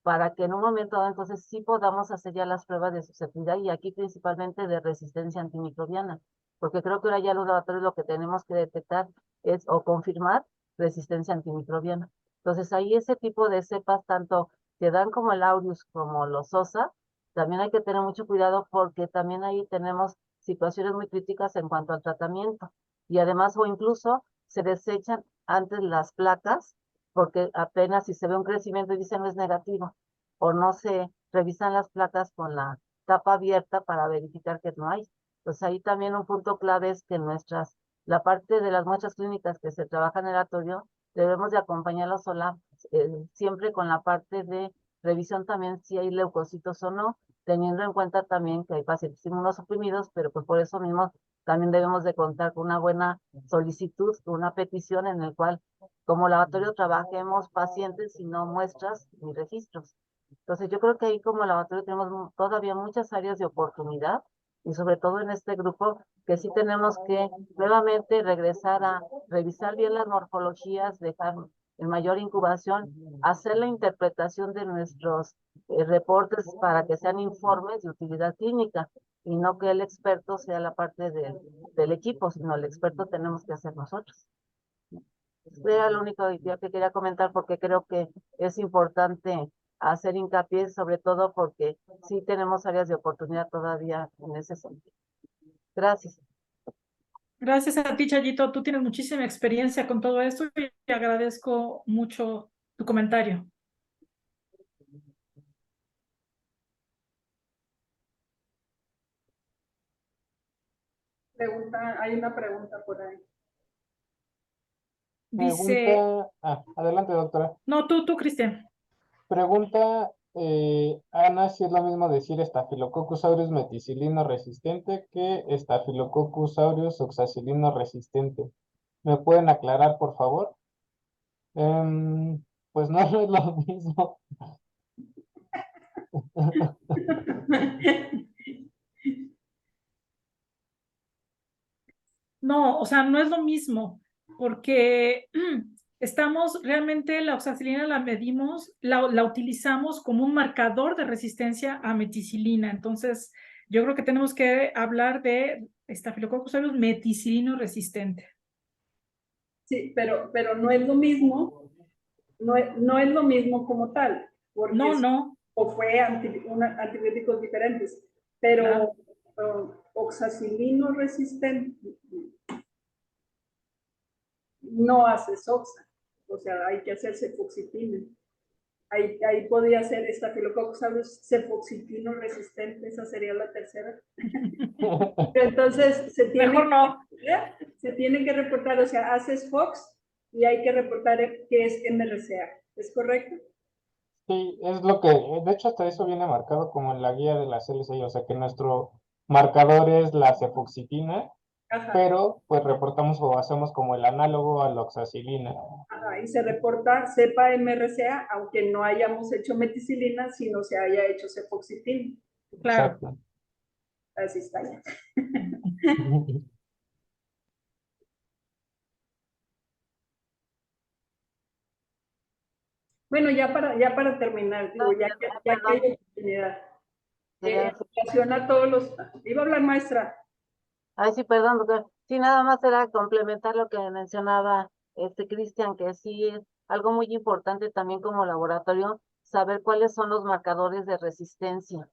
para que en un momento dado entonces sí podamos hacer ya las pruebas de susceptibilidad y aquí principalmente de resistencia antimicrobiana, porque creo que ahora ya los laboratorios lo que tenemos que detectar es o confirmar resistencia antimicrobiana. Entonces ahí ese tipo de cepas, tanto que dan como el Aureus como los OSA, también hay que tener mucho cuidado porque también ahí tenemos situaciones muy críticas en cuanto al tratamiento y además o incluso se desechan antes las placas porque apenas si se ve un crecimiento y dicen no es negativo o no se revisan las placas con la tapa abierta para verificar que no hay. Pues ahí también un punto clave es que la parte de las muestras clínicas que se trabaja en el laboratorio, debemos de acompañarlos siempre con la parte de revisión también si hay leucocitos o no, teniendo en cuenta también que hay pacientes inmunosuprimidos, pero pues por eso mismo también debemos de contar con una buena solicitud, una petición en el cual como laboratorio trabajemos pacientes y no muestras ni registros. Entonces yo creo que ahí como laboratorio tenemos todavía muchas áreas de oportunidad y sobre todo en este grupo que sí tenemos que nuevamente regresar a revisar bien las morfologías, dejar en mayor incubación, hacer la interpretación de nuestros reportes para que sean informes de utilidad clínica y no que el experto sea la parte del equipo, sino el experto tenemos que hacer nosotros. Era lo único que quería comentar porque creo que es importante hacer hincapié, sobre todo porque sí tenemos áreas de oportunidad todavía en ese sentido. Gracias. Gracias a ti, Chayito. Tú tienes muchísima experiencia con todo esto y te agradezco mucho tu comentario. Hay una pregunta por ahí. Dice, Adelante, doctora. no, tú, Cristian. Pregunta Ana si es lo mismo decir Staphylococcus aureus meticilino resistente que Staphylococcus aureus oxacilino resistente. ¿Me pueden aclarar, por favor? Pues no, no es lo mismo. No, o sea, no es lo mismo, porque realmente la oxacilina la medimos, la utilizamos como un marcador de resistencia a meticilina. Entonces, yo creo que tenemos que hablar de Staphylococcus aureus meticilino resistente. Sí, pero no es lo mismo, no es lo mismo como tal, porque No, o fue antibióticos diferentes, pero oxacilino resistente no hace oxa, o sea, hay que hacer cefoxitina. Ahí podría ser Staphylococcus aureus cefoxitino resistente, esa sería la tercera. Entonces, mejor no. se tiene que reportar, o sea, haces Fox y hay que reportar que es MRCA, ¿es correcto? Sí, es lo que, de hecho hasta eso viene marcado como en la guía de la CLCI, o sea que nuestro marcador es la cefoxitina, Ajá. pero pues reportamos o hacemos como el análogo a la oxacilina. Ajá, y se reporta cepa MRCA, aunque no hayamos hecho meticilina, sino se haya hecho cefoxitina. Claro. Exacto. Así está ya. Bueno, ya para terminar, digo, ya que hay oportunidad. En relación a todos los... Iba a hablar, maestra. Ay, sí, perdón, doctor. Sí, nada más era complementar lo que mencionaba Cristian, que sí es algo muy importante también como laboratorio, saber cuáles son los marcadores de resistencia,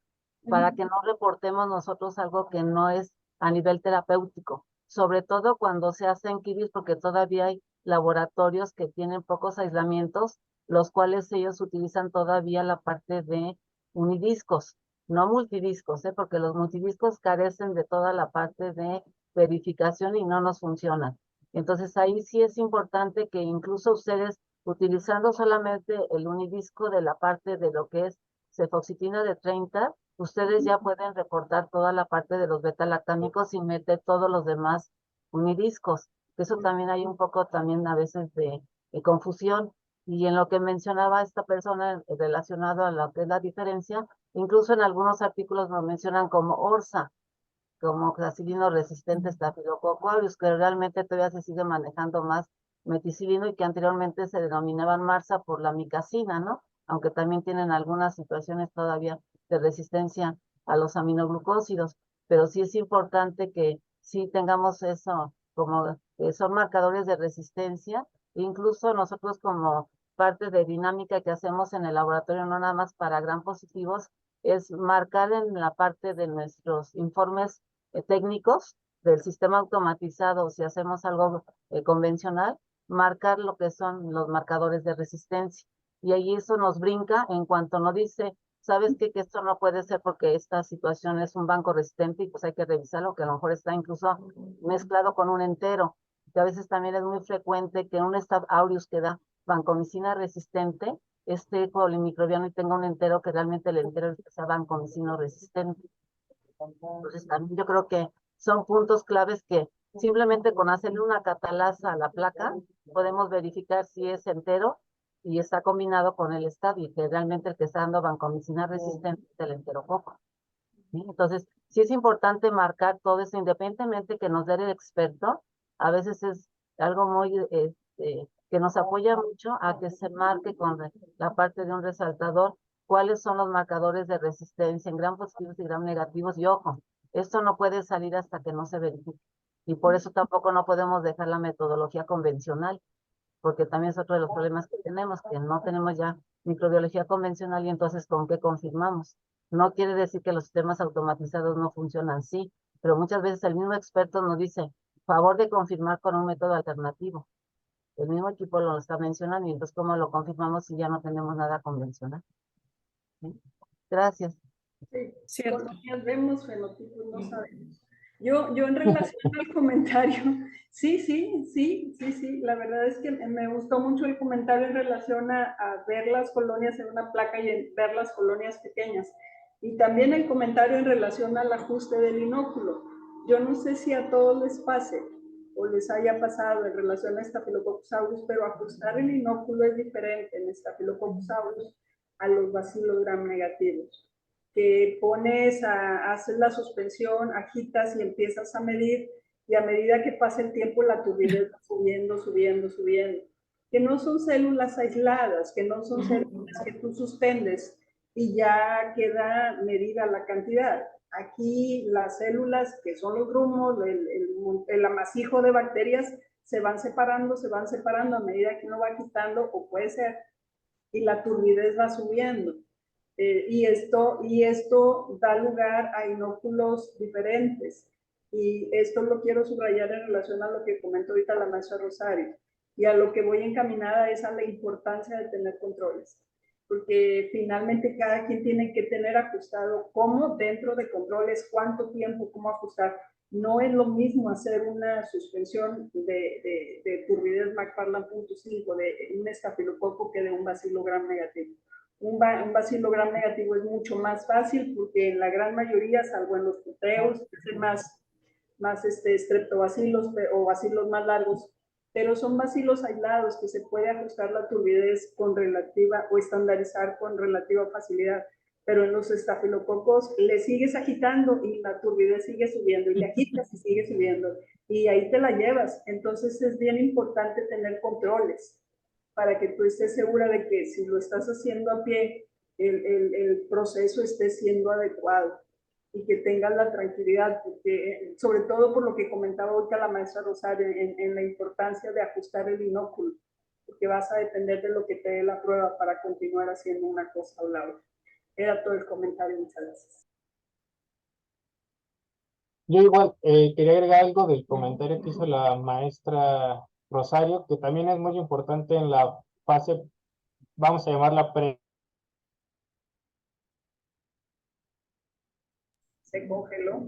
para que no reportemos nosotros algo que no es a nivel terapéutico, sobre todo cuando se hacen kidis, porque todavía hay laboratorios que tienen pocos aislamientos, los cuales ellos utilizan todavía la parte de unidiscos, no multidiscos, porque los multidiscos carecen de toda la parte de verificación y no nos funcionan. Entonces ahí sí es importante que incluso ustedes, utilizando solamente el unidisco de la parte de lo que es cefoxitina de 30, ustedes ya pueden reportar toda la parte de los beta-lactámicos sin meter todos los demás unidiscos. Eso también hay un poco también a veces de confusión. Y en lo que mencionaba esta persona relacionado a lo que es la diferencia, incluso en algunos artículos nos mencionan como ORSA, como oxacilino resistente Staphylococcus aureus, que realmente todavía se sigue manejando más meticilino y que anteriormente se denominaban MARSA por la micacina, ¿no? Aunque también tienen algunas situaciones todavía de resistencia a los aminoglucósidos, pero sí es importante que sí tengamos eso como son marcadores de resistencia, incluso nosotros como parte de dinámica que hacemos en el laboratorio, no nada más para gram positivos, es marcar en la parte de nuestros informes técnicos del sistema automatizado, si hacemos algo convencional, marcar lo que son los marcadores de resistencia. Y ahí eso nos brinca en cuanto nos dice, ¿sabes qué? Que esto no puede ser porque esta situación es un banco resistente y pues hay que revisarlo, que a lo mejor está incluso mezclado con un entero. Que a veces también es muy frecuente que un Staph aureus que da vancomicina resistente esté polimicrobiano y tenga un entero que realmente el entero sea vancomicino resistente. Entonces también yo creo que son puntos claves que simplemente con hacerle una catalasa a la placa podemos verificar si es entero y está combinado con el estadio y que realmente el que está dando vancomicina resistente es el enterococo. ¿Sí? Entonces sí es importante marcar todo eso independientemente que nos dé el experto. A veces es algo muy que nos apoya mucho a que se marque con la parte de un resaltador cuáles son los marcadores de resistencia en gram positivos y gram negativos. Y ojo, esto no puede salir hasta que no se verifique. Y por eso tampoco no podemos dejar la metodología convencional, porque también es otro de los problemas que no tenemos ya microbiología convencional y entonces ¿con qué confirmamos? No quiere decir que los sistemas automatizados no funcionan, sí, pero muchas veces el mismo experto nos dice, favor de confirmar con un método alternativo. El mismo equipo lo está mencionando y entonces ¿cómo lo confirmamos si ya no tenemos nada convencional? ¿Sí? Gracias. Sí, Cierto. colonias vemos, fenotipos no sabemos. Yo en relación al comentario, sí, la verdad es que me gustó mucho el comentario en relación a ver las colonias en una placa y en ver las colonias pequeñas. Y también el comentario en relación al ajuste del inóculo. Yo no sé si a todos les pase o les haya pasado en relación a Staphylococcus aureus, pero ajustar el inóculo es diferente en Staphylococcus aureus a los bacilos gram negativos, que haces la suspensión, agitas y empiezas a medir, y a medida que pasa el tiempo la turbidez va subiendo, subiendo, subiendo. Que no son células aisladas, que no son células que tú suspendes y ya queda medida la cantidad. Aquí las células, que son los grumos, el amasijo de bacterias, se van separando a medida que uno va quitando, o puede ser, y la turbidez va subiendo. Y esto da lugar a inóculos diferentes. Y esto lo quiero subrayar en relación a lo que comentó ahorita la maestra Rosario. Y a lo que voy encaminada es a la importancia de tener controles. Porque finalmente cada quien tiene que tener ajustado cómo dentro de controles, cuánto tiempo, cómo ajustar. No es lo mismo hacer una suspensión de turbidez McFarland.5 de un estafilococo que de un bacilo gram negativo. Un bacilo gram negativo es mucho más fácil porque en la gran mayoría, salvo en los puteos, es más streptobacilos o bacilos más largos, pero son bacilos aislados que se puede ajustar la turbidez con relativa o estandarizar con relativa facilidad. Pero en los estafilococos le sigues agitando y la turbidez sigue subiendo, y le agitas y sigue subiendo, y ahí te la llevas. Entonces es bien importante tener controles para que tú estés segura de que si lo estás haciendo a pie, el proceso esté siendo adecuado y que tengas la tranquilidad, porque sobre todo por lo que comentaba ahorita la maestra Rosario, en la importancia de ajustar el binóculo, porque vas a depender de lo que te dé la prueba para continuar haciendo una cosa o la otra. Era todo el comentario, muchas gracias. Yo igual quería agregar algo del comentario que hizo la maestra Rosario, que también es muy importante en la fase, vamos a llamarla pre. Se congeló.